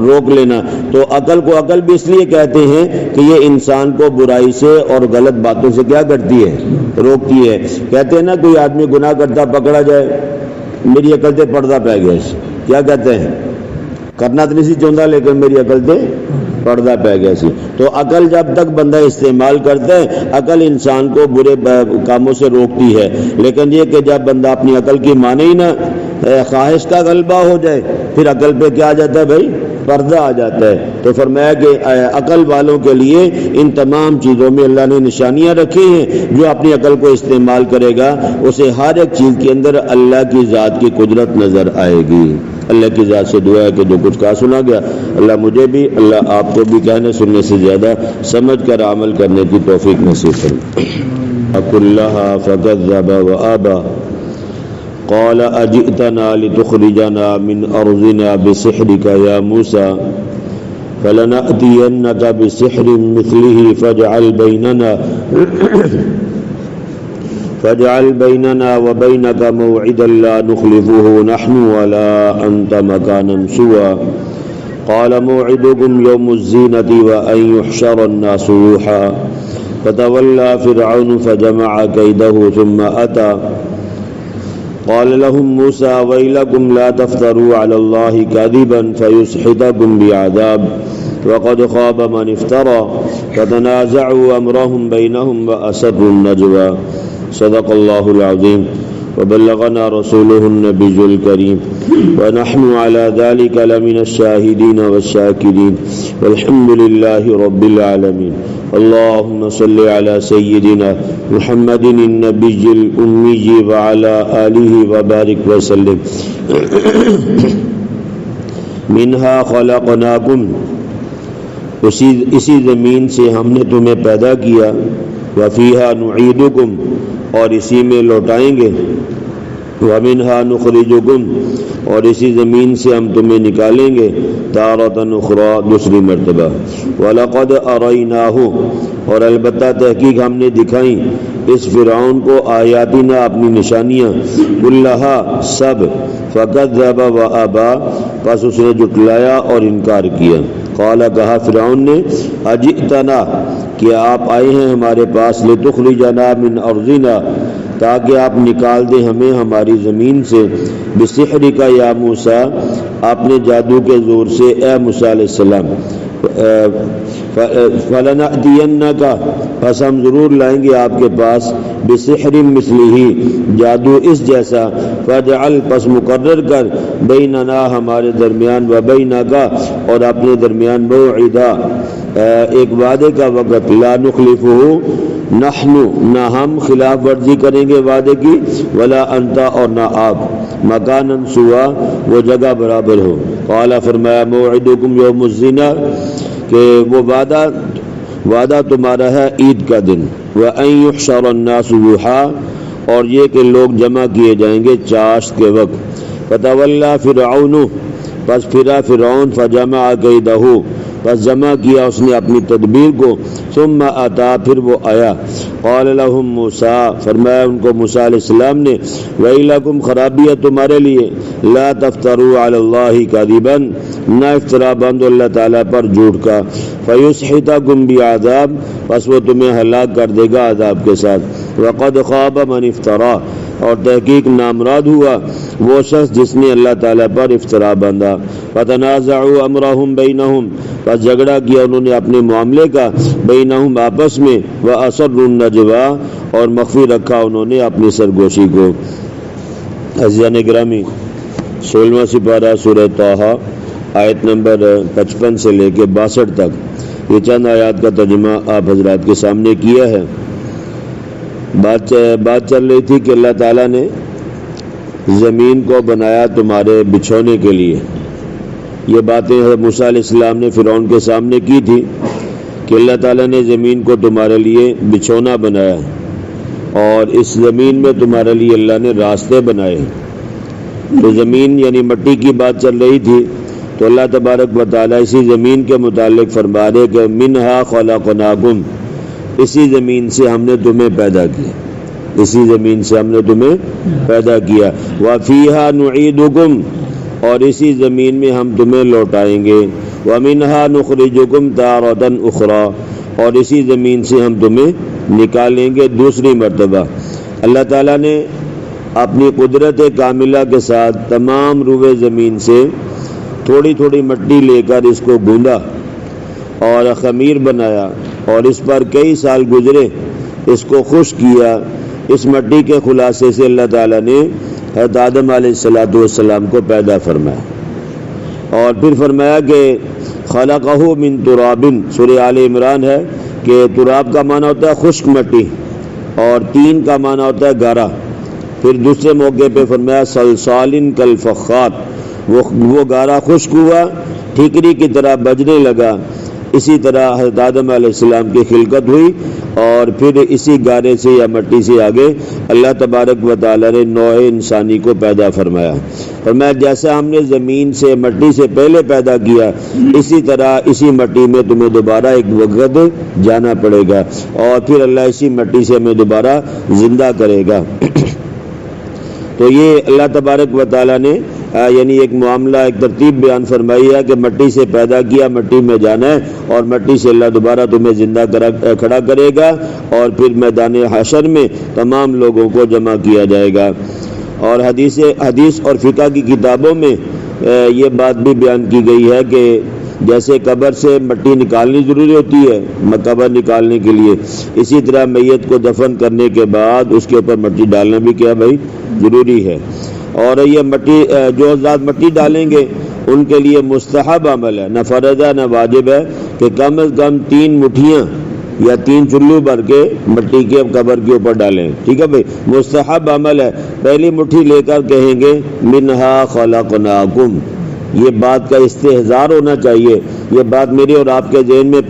روک لینا. تو عقل کو عقل بھی اس لیے کہتے ہیں کہ یہ انسان کو برائی سے اور غلط باتوں سے کیا کرتی ہے؟ روکتی ہے. کہتے ہیں نا کوئی آدمی گناہ کرتا پکڑا جائے، میری عقل سے پردہ پہ گیا، کیا کہتے ہیں؟ کرنا تو نہیں سی چاہتا لیکن میری عقل تے پردہ پہ گیا سی. تو عقل جب تک بندہ استعمال کرتا ہے عقل انسان کو برے کاموں سے روکتی ہے، لیکن یہ کہ جب بندہ اپنی عقل کی مانے ہی نہ، خواہش کا غلبہ ہو جائے، پھر عقل پہ کیا آ جاتا ہے بھائی؟ پردہ آ جاتا ہے. تو فرمایا کہ عقل والوں کے لیے ان تمام چیزوں میں اللہ نے نشانیاں رکھی ہیں. جو اپنی عقل کو استعمال کرے گا اسے ہر ایک چیز کے اندر اللہ کی ذات کی قدرت نظر آئے گی. اللہ کی ذات سے دعا ہے کہ جو کچھ کہا سنا گیا اللہ مجھے بھی، اللہ آپ کو بھی کہنے سننے سے زیادہ سمجھ کر عمل کرنے کی توفیق نصیب کرے. اکلھا فکذب وابى قال اجئتنا لتخرجنا من ارضنا بسحرك يا موسى فلنأتينك بسحر مثله فاجعل بيننا وبينك موعدا لا نخلفه نحن ولا أنت مكانا سوى قال موعدكم يوم الزينة وأن يحشر الناس ضحى فتولى فرعون فجمع كيده ثم أتى قال لهم موسى ويلكم لا تفتروا على الله كذبا فيسحتكم بعذاب وقد خاب من افترى فتنازعوا أمرهم بينهم وأسروا النجوى. صدق الله العظيم وبلغنا رسوله النبي الكريم ونحن على ذلك لمن الشاهدين والشاكرين والحمد لله رب العالمين. اللهم صل على سيدنا محمد النبي الأمي وعلى آله وبارك وسلم. منها خلقناكم، اسی زمین سے ہم نے تمہیں پیدا کیا، وفیہا نعیدکم، اور اسی میں لوٹائیں گے، ومنہا نخرجکم، اور اسی زمین سے ہم تمہیں نکالیں گے، تارۃ اخری، دوسری مرتبہ، وَلَقَدْ أَرَيْنَاهُ، اور البتہ تحقیق ہم نے دکھائیں اس فرعون کو آیاتنا، اپنی نشانیاں، کلھا، سب، فکذب وابى، پس اس نے جھٹلایا اور انکار کیا. قال، کہا فرعون نے، اجئتنا، کہ آپ آئے ہیں ہمارے پاس، لتخرجنا من ارضنا، تاکہ آپ نکال دیں ہمیں ہماری زمین سے، بسحرک یا موسیٰ، اپنے جادو کے زور سے اے موسیٰ علیہ السلام، فلنأتینک، پس ہم ضرور لائیں گے آپ کے پاس، بسحر مثلہ، جادو اس جیسا، فاجعل، پس مقرر کر، بیننا، ہمارے درمیان، و بینک، اور اپنے درمیان، موعدا، ایک وعدے کا وقت، لا نخلفہ، نحن، نہ ہم خلاف ورزی کریں گے وعدے کی، ولا انت، اور نہ آپ، مکانا سوا، وہ جگہ برابر ہو. قال، فرمایا، موعدکم یوم الزینہ، کہ وہ وعدہ تمہارا ہے عید کا دن، وَأَن يُحْشَرَ النَّاسُ ضُحًى، اور یہ کہ لوگ جمع کیے جائیں گے چاشت کے وقت. فَتَوَلَّى فِرْعَوْنُ، پس پھرا فرعون، فَجَمَعَ كَيْدَهُ، پس جمع کیا اس نے اپنی تدبیر کو، ثم آتا، پھر وہ آیا. قال لهم موسیٰ، فرمایا ان کو موسیٰ علیہ السلام نے، ویلکم، خرابی ہے تمہارے لیے، لا تفتروا علی اللہ کذبا، نہ افطرا باندھو اللہ تعالیٰ پر جھوٹ کا، فیسحتکم بعذاب، پس وہ تمہیں ہلاک کر دے گا عذاب کے ساتھ. وقد خاب من افترا، اور تحقیق نامراد ہوا وہ شخص جس نے اللہ تعالیٰ پر افطرا باندھا. فتنازعوا امرهم بینہم، پس جھگڑا کیا انہوں نے اپنے معاملے کا، بینہم، آپس میں، واسروا النجوی، اور مخفی رکھا انہوں نے اپنی سرگوشی کو. عزیزان گرامی، 16واں سپارہ سورہ طٰہٰ، آیت نمبر 55 سے لے کے 62 تک، یہ چند آیات کا ترجمہ آپ حضرات کے سامنے کیا ہے. بات چل رہی تھی کہ اللہ تعالیٰ نے زمین کو بنایا تمہارے بچھونے کے لیے. یہ باتیں موسیٰ علیہ السلام نے فرعون کے سامنے کی تھی کہ اللہ تعالیٰ نے زمین کو تمہارے لیے بچھونا بنایا، اور اس زمین میں تمہارے لیے اللہ نے راستے بنائے. تو زمین یعنی مٹی کی بات چل رہی تھی، تو اللہ تبارک و تعالیٰ اسی زمین کے متعلق فرما رہے کہ منہا خلقناکم، اسی زمین سے ہم نے تمہیں پیدا کیا، اسی زمین سے ہم نے تمہیں پیدا کیا. وفیہا نعیدکم، اور اسی زمین میں ہم تمہیں لوٹائیں گے. ومنہا نخرجکم تارۃ اخری، اور اسی زمین سے ہم تمہیں نکالیں گے دوسری مرتبہ. اللہ تعالیٰ نے اپنی قدرت کاملہ کے ساتھ تمام روئے زمین سے تھوڑی تھوڑی مٹی لے کر اس کو گوندا اور خمیر بنایا اور اس پر کئی سال گزرے، اس کو خشک کیا۔ اس مٹی کے خلاصے سے اللہ تعالیٰ نے حضرت آدم علیہ السلام کو پیدا فرمایا، اور پھر فرمایا کہ خلقہ من تراب، سورہ آل عمران ہے کہ تراب کا معنی ہوتا ہے خشک مٹی اور تین کا معنی ہوتا ہے گارا۔ پھر دوسرے موقع پہ فرمایا صلصال کالفخار، وہ گارا خشک ہوا، ٹھیکری کی طرح بجنے لگا۔ اسی طرح حضرت آدم علیہ السلام کی خلقت ہوئی، اور پھر اسی گارے سے یا مٹی سے آگے اللہ تبارک و تعالیٰ نے نوع انسانی کو پیدا فرمایا۔ فرمایا جیسا ہم نے زمین سے مٹی سے پہلے پیدا کیا، اسی طرح اسی مٹی میں تمہیں دوبارہ ایک وقت جانا پڑے گا، اور پھر اللہ اسی مٹی سے ہمیں دوبارہ زندہ کرے گا۔ تو یہ اللہ تبارک و تعالیٰ نے یعنی ایک معاملہ، ایک ترتیب بیان فرمائی ہے کہ مٹی سے پیدا کیا، مٹی میں جانا ہے، اور مٹی سے اللہ دوبارہ تمہیں زندہ کھڑا کرے گا، اور پھر میدان حشر میں تمام لوگوں کو جمع کیا جائے گا۔ اور حدیث اور فقہ کی کتابوں میں یہ بات بھی بیان کی گئی ہے کہ جیسے قبر سے مٹی نکالنی ضروری ہوتی ہے قبر نکالنے کے لیے، اسی طرح میت کو دفن کرنے کے بعد اس کے اوپر مٹی ڈالنا بھی کیا بھائی ضروری ہے۔ اور یہ مٹی جو ذات مٹی ڈالیں گے ان کے لیے مستحب عمل ہے، نہ فرض ہے نہ واجب ہے کہ کم از کم 3 مٹھیاں یا 3 چلو بھر کے مٹی کے قبر کے اوپر ڈالیں، ٹھیک ہے بھائی، مستحب عمل ہے۔ پہلی مٹھی لے کر کہیں گے منہا خلقناکم، یہ بات کا استحضار ہونا چاہیے، یہ بات میرے اور آپ کے ذہن میں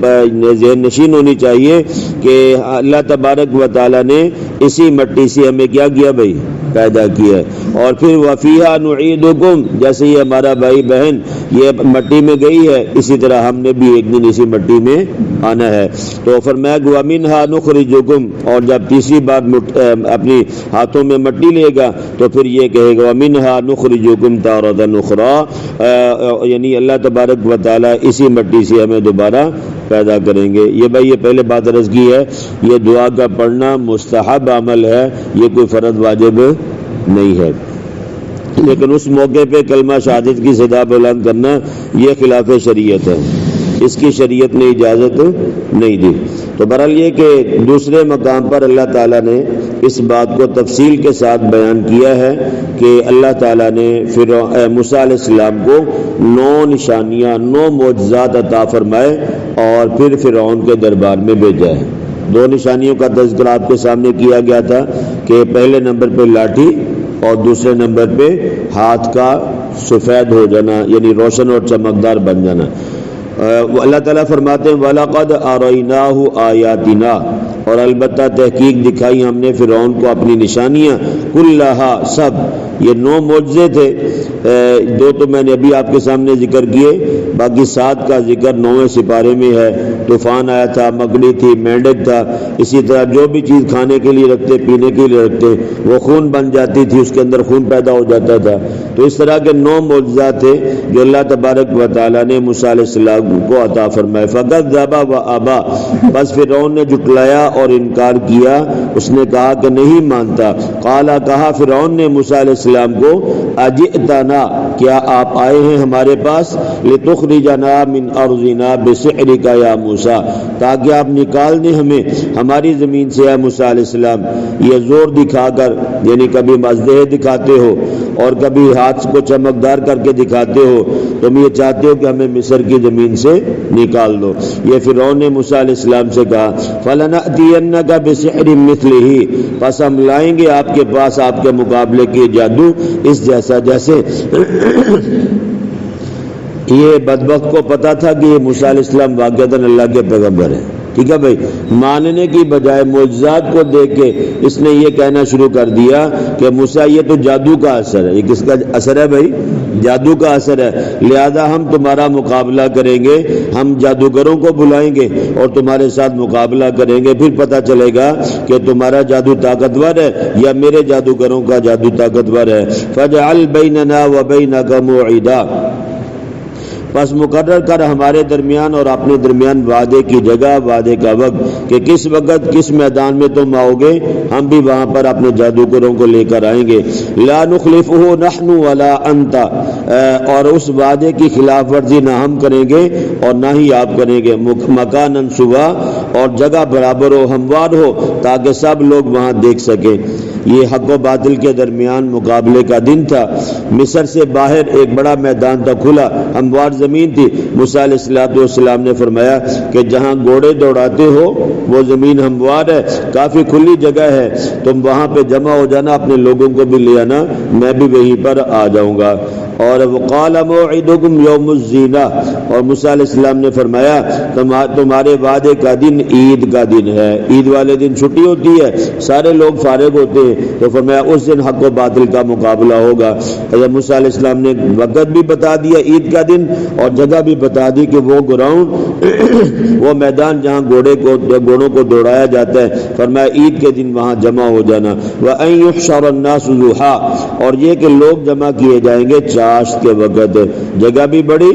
ذہن نشین ہونی چاہیے کہ اللہ تبارک و تعالیٰ نے اسی مٹی سے ہمیں کیا کیا بھائی، پیدا کیا ہے۔ اور پھر وفیہا نعیدکم، جیسے یہ ہمارا بھائی بہن یہ مٹی میں گئی ہے، اسی طرح ہم نے بھی ایک دن اسی مٹی میں آنا ہے۔ تو فرمایا کہ ومنہا نخرجکم، اور جب تیسری بار اپنی ہاتھوں میں مٹی لے گا تو پھر یہ کہے گا ومنہا نخرجکم تارۃ اخری، یعنی اللہ تبارک و تعالیٰ اسی مٹی سے ہمیں دوبارہ پیدا کریں گے۔ یہ بھائی یہ پہلے بات عرض کی ہے، یہ دعا کا پڑھنا مستحب عمل ہے، یہ کوئی فرض واجب نہیں ہے، لیکن اس موقع پہ کلمہ شہادت کی صدا بلند کرنا یہ خلاف شریعت ہے، اس کی شریعت نے اجازت نہیں دی۔ تو بہرحال یہ کہ دوسرے مقام پر اللہ تعالیٰ نے اس بات کو تفصیل کے ساتھ بیان کیا ہے کہ اللہ تعالیٰ نے موسیٰ علیہ السلام کو 9 نشانیاں 9 معجزات عطا فرمائے اور پھر فرعون کے دربار میں بھیجا ہے۔ 2 نشانیوں کا تذکرہ آپ کے سامنے کیا گیا تھا کہ پہلے نمبر پہ لاٹھی اور دوسرے نمبر پہ ہاتھ کا سفید ہو جانا، یعنی روشن اور چمکدار بن جانا۔ اللہ تعالیٰ فرماتے ہیں وَلَقَدْ أَرَيْنَاهُ آيَاتِنَا، اور البتہ تحقیق دکھائی ہم نے فرعون کو اپنی نشانیاں، کلہا سب، یہ 9 معجزے تھے، 2 تو میں نے ابھی آپ کے سامنے ذکر کیے، باقی 7 کا ذکر 9ویں سپارے میں ہے۔ طوفان آیا تھا، مکڑی تھی، مینڈک تھا، اسی طرح جو بھی چیز کھانے کے لیے رکھتے پینے کے لیے رکھتے وہ خون بن جاتی تھی، اس کے اندر خون پیدا ہو جاتا تھا۔ تو اس طرح کے 9 معجزات تھے جو اللہ تبارک و تعالیٰ نے موسیٰ علیہ السلام کو عطا فرمائے۔ فَكَذَّبَ وَأَبَى، بس فرعون نے جھٹلایا اور انکار کیا، اس نے کہا کہ نہیں مانتا۔ قال، کہا فرعون نے موسیٰ علیہ السلام کو اجئتنا، کیا آپ آئے ہیں ہمارے پاس، لتخرجنا من ارضنا بسحرک یا موسیٰ، تاکہ آپ نکال دیں ہمیں ہماری زمین سے، اے موسیٰ علیہ السلام۔ یہ زور دکھا کر، یعنی کبھی مزدہ دکھاتے ہو اور کبھی ہاتھ کو چمکدار کر کے دکھاتے ہو، تم یہ چاہتے ہو کہ ہمیں مصر کی زمین سے نکال دو۔ یہ فرعون نے موسیٰ علیہ السلام سے کہا فَلَنَأْتِيَنَّكَ بِسِحْرٍ مِثْلِهِ، پس ہم لائیں گے آپ کے پاس آپ کے مقابلے کے جادو اس جیسا، جیسے یہ بدبخت کو پتا تھا کہ یہ موسیٰ علیہ السلام واقعتاً اللہ کے پیغمبر ہیں، ٹھیک ہے بھائی، ماننے کی بجائے معجزات کو دیکھ کے اس نے یہ کہنا شروع کر دیا کہ موسیٰ یہ تو جادو کا اثر ہے۔ یہ کس کا اثر ہے بھائی؟ جادو کا اثر ہے، لہذا ہم تمہارا مقابلہ کریں گے، ہم جادوگروں کو بلائیں گے اور تمہارے ساتھ مقابلہ کریں گے، پھر پتہ چلے گا کہ تمہارا جادو طاقتور ہے یا میرے جادوگروں کا جادو طاقتور ہے۔ فَاجْعَلْ بَيْنَنَا وَبَيْنَكَ مَوْعِدًا، پس مقرر کر ہمارے درمیان اور اپنے درمیان وعدے کی جگہ، وعدے کا وقت کہ کس وقت کس میدان میں تم آؤ گے، ہم بھی وہاں پر اپنے جادوگروں کو لے کر آئیں گے۔ لا نخلفہ نحن ولا انت، اور اس وعدے کی خلاف ورزی نہ ہم کریں گے اور نہ ہی آپ کریں گے۔ مکاناً سوا، اور جگہ برابر ہو، ہموار ہو، تاکہ سب لوگ وہاں دیکھ سکیں۔ یہ حق و باطل کے درمیان مقابلے کا دن تھا۔ مصر سے باہر ایک بڑا میدان تھا، کھلا ہموار زمین تھی۔ موسیٰ علیہ السلام نے فرمایا کہ جہاں گھوڑے دوڑاتے ہو وہ زمین ہموار ہے، کافی کھلی جگہ ہے، تم وہاں پہ جمع ہو جانا، اپنے لوگوں کو بھی لے آنا، میں بھی وہیں پر آ جاؤں گا۔ اور وقال موعدکم یوم الزینہ، اور موسیٰ علیہ السلام نے فرمایا تمہارے وعدے کا دن عید کا دن ہے۔ عید والے دن چھٹی ہوتی ہے، سارے لوگ فارغ ہوتے ہیں، تو فرمایا اس دن حق و باطل کا مقابلہ ہوگا۔ حضرت موسیٰ علیہ السلام نے وقت بھی بتا دیا عید کا دن، اور جگہ بھی بتا دی کہ وہ گراؤنڈ وہ میدان جہاں گھوڑوں کو دوڑایا جاتا ہے، فرمایا عید کے دن وہاں جمع ہو جانا۔ وَأَن يُحْشَرَ النَّاسُ ضُحًى، اور یہ کہ لوگ جمع کیے جائیں گے چاشت کے وقت۔ جگہ بھی بڑی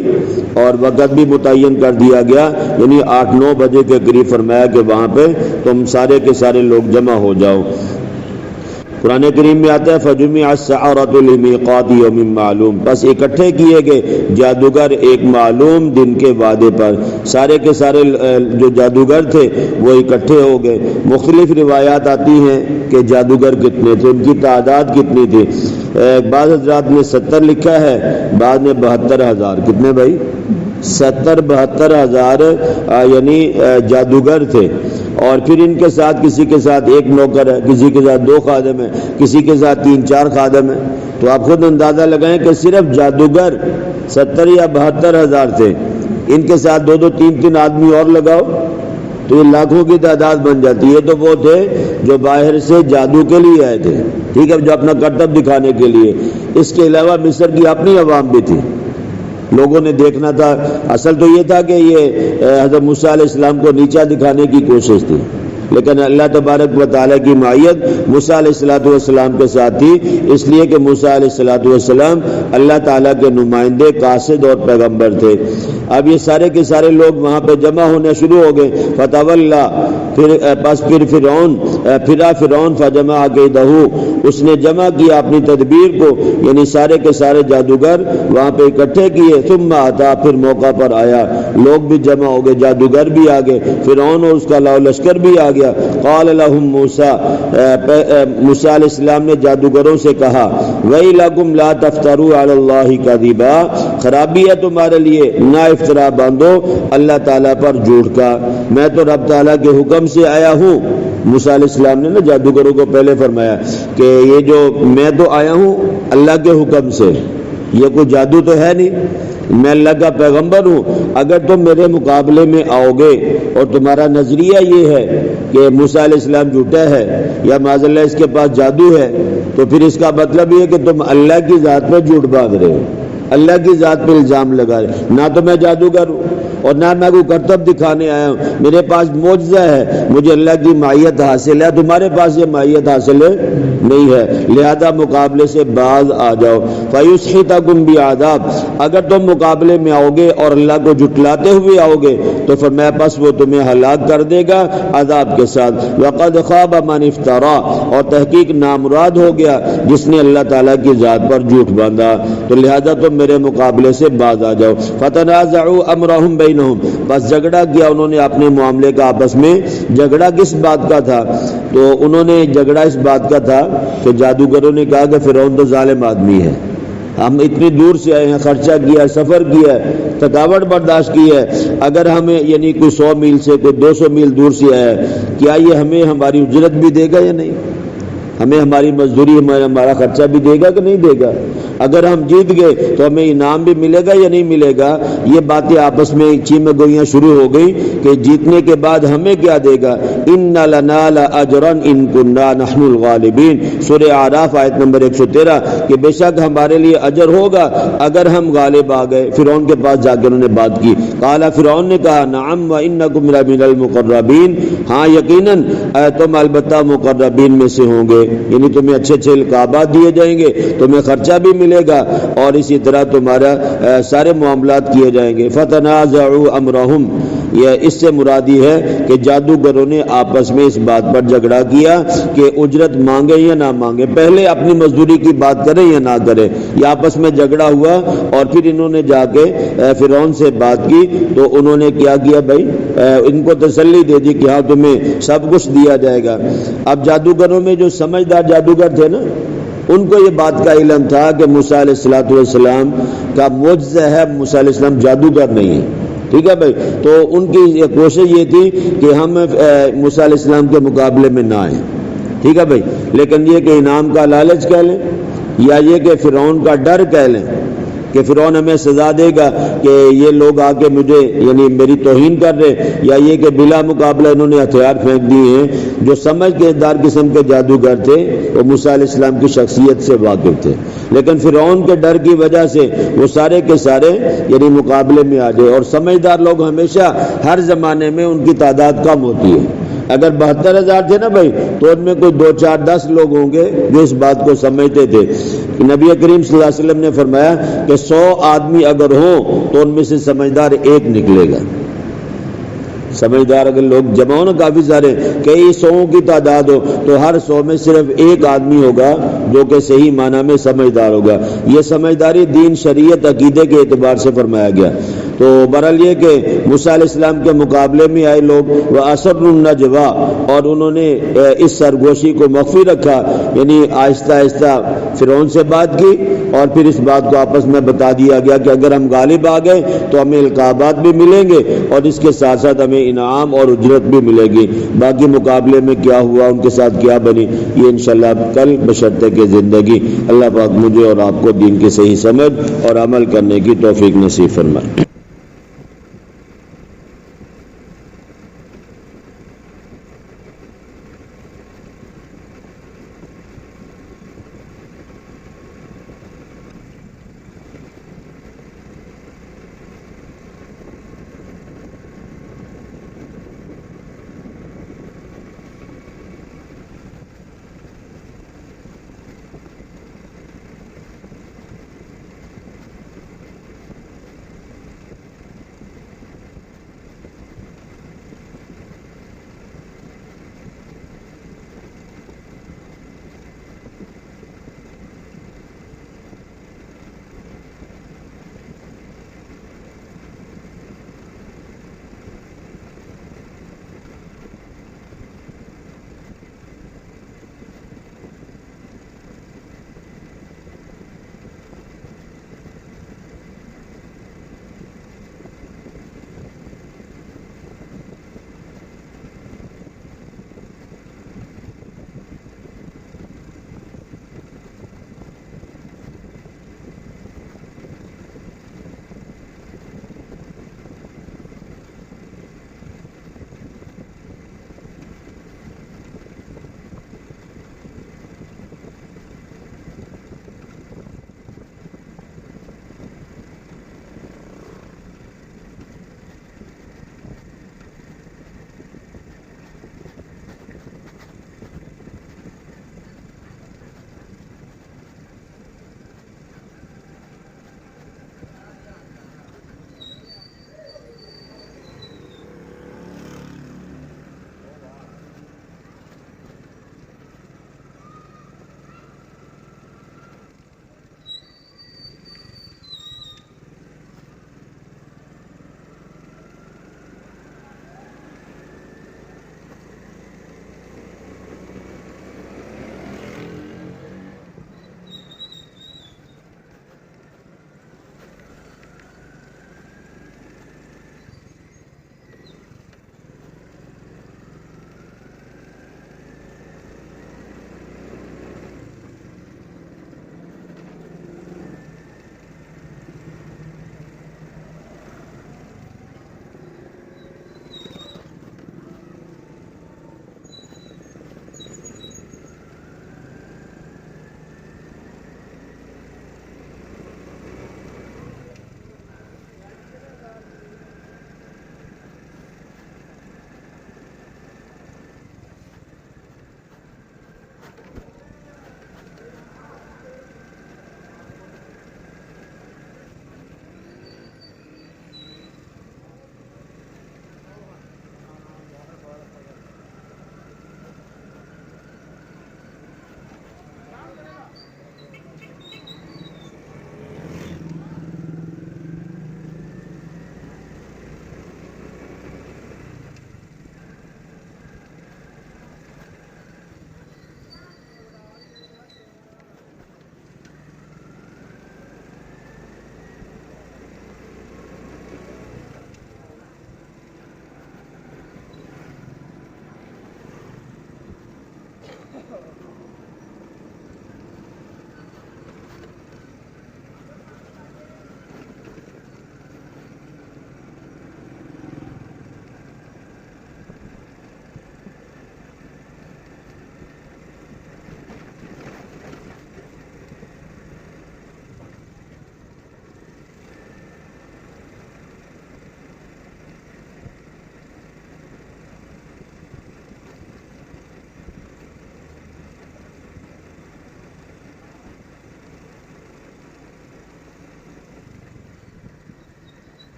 اور وقت بھی متعین کر دیا گیا، یعنی 8-9 بجے کے قریب فرمایا کہ وہاں پہ تم سارے کے سارے لوگ جمع ہو جاؤ۔ قرآن کریم میں آتا ہے فَجُمِعَ السَّحَرَةُ لِمِيقَاتِ يَوْمٍ مَّعْلُومٍ، بس اکٹھے کیے گئے جادوگر ایک معلوم دن کے وعدے پر۔ سارے کے سارے جو جادوگر تھے وہ اکٹھے ہو گئے۔ مختلف روایات آتی ہیں کہ جادوگر کتنے تھے، ان کی تعداد کتنی تھی۔ بعض حضرات نے 70 لکھا ہے، بعض نے 72,000۔ کتنے بھائی؟ 72,000 یعنی جادوگر تھے۔ اور پھر ان کے ساتھ کسی کے ساتھ ایک نوکر ہے، کسی کے ساتھ 2 خادم ہیں، کسی کے ساتھ 3-4 خادم ہیں، تو آپ خود اندازہ لگائیں کہ صرف جادوگر 70 یا 72,000 تھے، ان کے ساتھ 2-2 3-3 آدمی اور لگاؤ تو یہ لاکھوں کی تعداد بن جاتی ہے۔ تو وہ تھے جو باہر سے جادو کے لیے آئے تھے، ٹھیک ہے، جو اپنا کرتب دکھانے کے لیے۔ اس کے علاوہ مصر کی اپنی عوام بھی تھی، لوگوں نے دیکھنا تھا۔ اصل تو یہ تھا کہ یہ حضرت موسیٰ علیہ السلام کو نیچا دکھانے کی کوشش تھی، لیکن اللہ تبارک و تعالیٰ کی معیت موسیٰ علیہ السلام کے ساتھ تھی، اس لیے کہ موسیٰ علیہ السلام اللہ تعالیٰ کے نمائندے، قاصد اور پیغمبر تھے۔ اب یہ سارے کے سارے لوگ وہاں پہ جمع ہونے شروع ہو گئے۔ فتولا، پھر فرعون فجمع کیدہ، اس نے جمع کیا اپنی تدبیر کو، یعنی سارے کے سارے جادوگر وہاں پہ اکٹھے کیے۔ ثم آتا، پھر موقع پر آیا، لوگ بھی جمع ہو گئے، جادوگر بھی آ گئے، فرعون اور اس کا لاؤ لشکر بھی آ گیا۔ قال لهم موسیٰ، موسیٰ علیہ السلام نے جادوگروں سے کہا ویلکم لا تفتروا علی اللہ کذبا، خرابی ہے تمہارے لیے، نہ افطرا باندھو اللہ تعالیٰ پر جھوٹ کا، میں تو رب تعالیٰ کے حکم سے آیا ہوں۔ موسیٰ علیہ السلام نے نا جادوگروں کو پہلے فرمایا کہ یہ جو میں تو آیا ہوں اللہ کے حکم سے، یہ کوئی جادو تو ہے نہیں، میں اللہ کا پیغمبر ہوں۔ اگر تم میرے مقابلے میں آؤ گے اور تمہارا نظریہ یہ ہے کہ موسیٰ علیہ السلام جھوٹا ہے یا معاذ اللہ اس کے پاس جادو ہے، تو پھر اس کا مطلب یہ کہ تم اللہ کی ذات پہ جھوٹ باندھ رہے ہو، اللہ کی ذات پہ الزام لگا رہے۔ نہ تو میں جادوگر ہوں اور نہ میں کوئی کرتب دکھانے آیا ہوں، میرے پاس معجزہ ہے، مجھے اللہ کی معیت حاصل ہے، تمہارے پاس یہ معیت حاصل نہیں ہے، لہذا مقابلے سے باز آ جاؤ۔ فَيُسْحِتَكُمْ بِعَذَابٍ، اگر تم مقابلے میں آؤ گے اور اللہ کو جھٹلاتے ہوئے آؤ گے تو فرمایا پس وہ تمہیں ہلاک کر دے گا عذاب کے ساتھ۔ وَقَدْ خَابَ مَنِ افْتَرَىٰ، اور تحقیق نامراد ہو گیا جس نے اللہ تعالیٰ کی ذات پر جھوٹ باندھا، تو لہذا تم میرے مقابلے سے باز آ جاؤ۔ فَتَنَازَعُوا أَمْرَهُمْ بَيْنَهُمْ، بس جھگڑا کیا انہوں نے اپنے معاملے کا آپس میں۔ جھگڑا کس بات کا تھا؟ تو انہوں نے جھگڑا اس بات کا تھا کہ جادوگروں نے کہا کہ فرعون تو ظالم آدمی ہے، ہم اتنی دور سے آئے ہیں، خرچہ کیا ہے، سفر کیا ہے، تھکاوٹ برداشت کی ہے، اگر ہمیں یعنی کوئی 100 میل سے کوئی 200 میل دور سے آیا ہے، کیا یہ ہمیں ہماری اجرت بھی دے گا یا نہیں؟ ہمیں ہماری مزدوری، ہمارا خرچہ بھی دے گا کہ نہیں دے گا؟ اگر ہم جیت گئے تو ہمیں انعام بھی ملے گا یا نہیں ملے گا؟ یہ باتیں آپس میں چیمہ گوئیاں شروع ہو گئی کہ جیتنے کے بعد ہمیں کیا دے گا۔ ان لنا لاجرا ان كنا نحن الغالبین، سورہ اعراف آیت نمبر 113، کہ بے شک ہمارے لیے اجر ہوگا اگر ہم غالب آ گئے۔ فرعون کے پاس جا کے انہوں نے بات کی، قال فرعون نے کہا نعم وانکم لمن المقربین، ہاں یقیناً تم البتہ مقربین میں سے ہوں گے۔ یعنی تمہیں اچھے اچھے القابات دیے جائیں گے، تمہیں خرچہ بھی ملے گا، اور اسی طرح تمہارا سارے معاملات کیے جائیں گے۔ فتنازعوا امرہم، یہ اس سے مرادی ہے کہ جادوگروں نے آپس میں اس بات پر جھگڑا کیا کہ اجرت مانگے یا نہ مانگے، پہلے اپنی مزدوری کی بات کریں یا نہ کریں، یہ آپس میں جھگڑا ہوا، اور پھر انہوں نے جا کے فرعون سے بات کی، تو انہوں نے کیا کیا بھائی، ان کو تسلی دے دی کہ ہاں تمہیں سب کچھ دیا جائے گا۔ اب جادوگروں میں جو سمجھدار جادوگر تھے نا، ان کو یہ بات کا علم تھا کہ موسیٰ علیہ السلام کا معجزہ ہے، موسیٰ علیہ السلام جادوگر نہیں ہے، ٹھیک ہے بھائی، تو ان کی کوشش یہ تھی کہ ہم موسیٰ علیہ السلام کے مقابلے میں نہ آئیں، ٹھیک ہے بھائی، لیکن یہ کہ انعام کا لالچ کہہ لیں، یا یہ کہ فرعون کا ڈر کہہ لیں کہ فرعون ہمیں سزا دے گا کہ یہ لوگ آ کے مجھے یعنی میری توہین کر رہے، یا یہ کہ بلا مقابلہ انہوں نے ہتھیار پھینک دیے ہیں۔ جو سمجھ کے دار قسم کے جادوگر تھے وہ موسیٰ علیہ السلام کی شخصیت سے واقف تھے، لیکن فرعون کے ڈر کی وجہ سے وہ سارے کے سارے یعنی مقابلے میں آ گئے، اور سمجھدار لوگ ہمیشہ ہر زمانے میں ان کی تعداد کم ہوتی ہے۔ اگر 72,000 تھے نا بھائی، تو ان میں کوئی 2 4 10 لوگ ہوں گے جو اس بات کو سمجھتے تھے۔ نبی کریم صلی اللہ علیہ وسلم نے فرمایا کہ 100 آدمی اگر ہوں تو ان میں سے سمجھدار ایک نکلے گا۔ سمجھدار اگر لوگ جمع ہو نا کافی سارے، کئی 100 کی تعداد ہو، تو ہر 100 میں صرف ایک آدمی ہوگا جو کہ صحیح معنی میں سمجھدار ہوگا۔ یہ سمجھداری دین، شریعت، عقیدے کے اعتبار سے فرمایا گیا۔ تو بہرحال یہ کہ موسیٰ علیہ السلام کے مقابلے میں آئے لوگ وَأَسَرُّوا النَّجْوَىٰ، اور انہوں نے اس سرگوشی کو مخفی رکھا، یعنی آہستہ آہستہ فرعون سے بات کی، اور پھر اس بات کو آپس میں بتا دیا گیا کہ اگر ہم غالب آ گئے تو ہمیں القابات بھی ملیں گے، اور اس کے ساتھ ساتھ ہمیں انعام اور اجرت بھی ملے گی۔ باقی مقابلے میں کیا ہوا، ان کے ساتھ کیا بنی، یہ انشاءاللہ کل بشرطے کہ زندگی اللہ پاک مجھے اور آپ کو دین کی صحیح سمجھ اور عمل کرنے کی توفیق نصیب فرمائے۔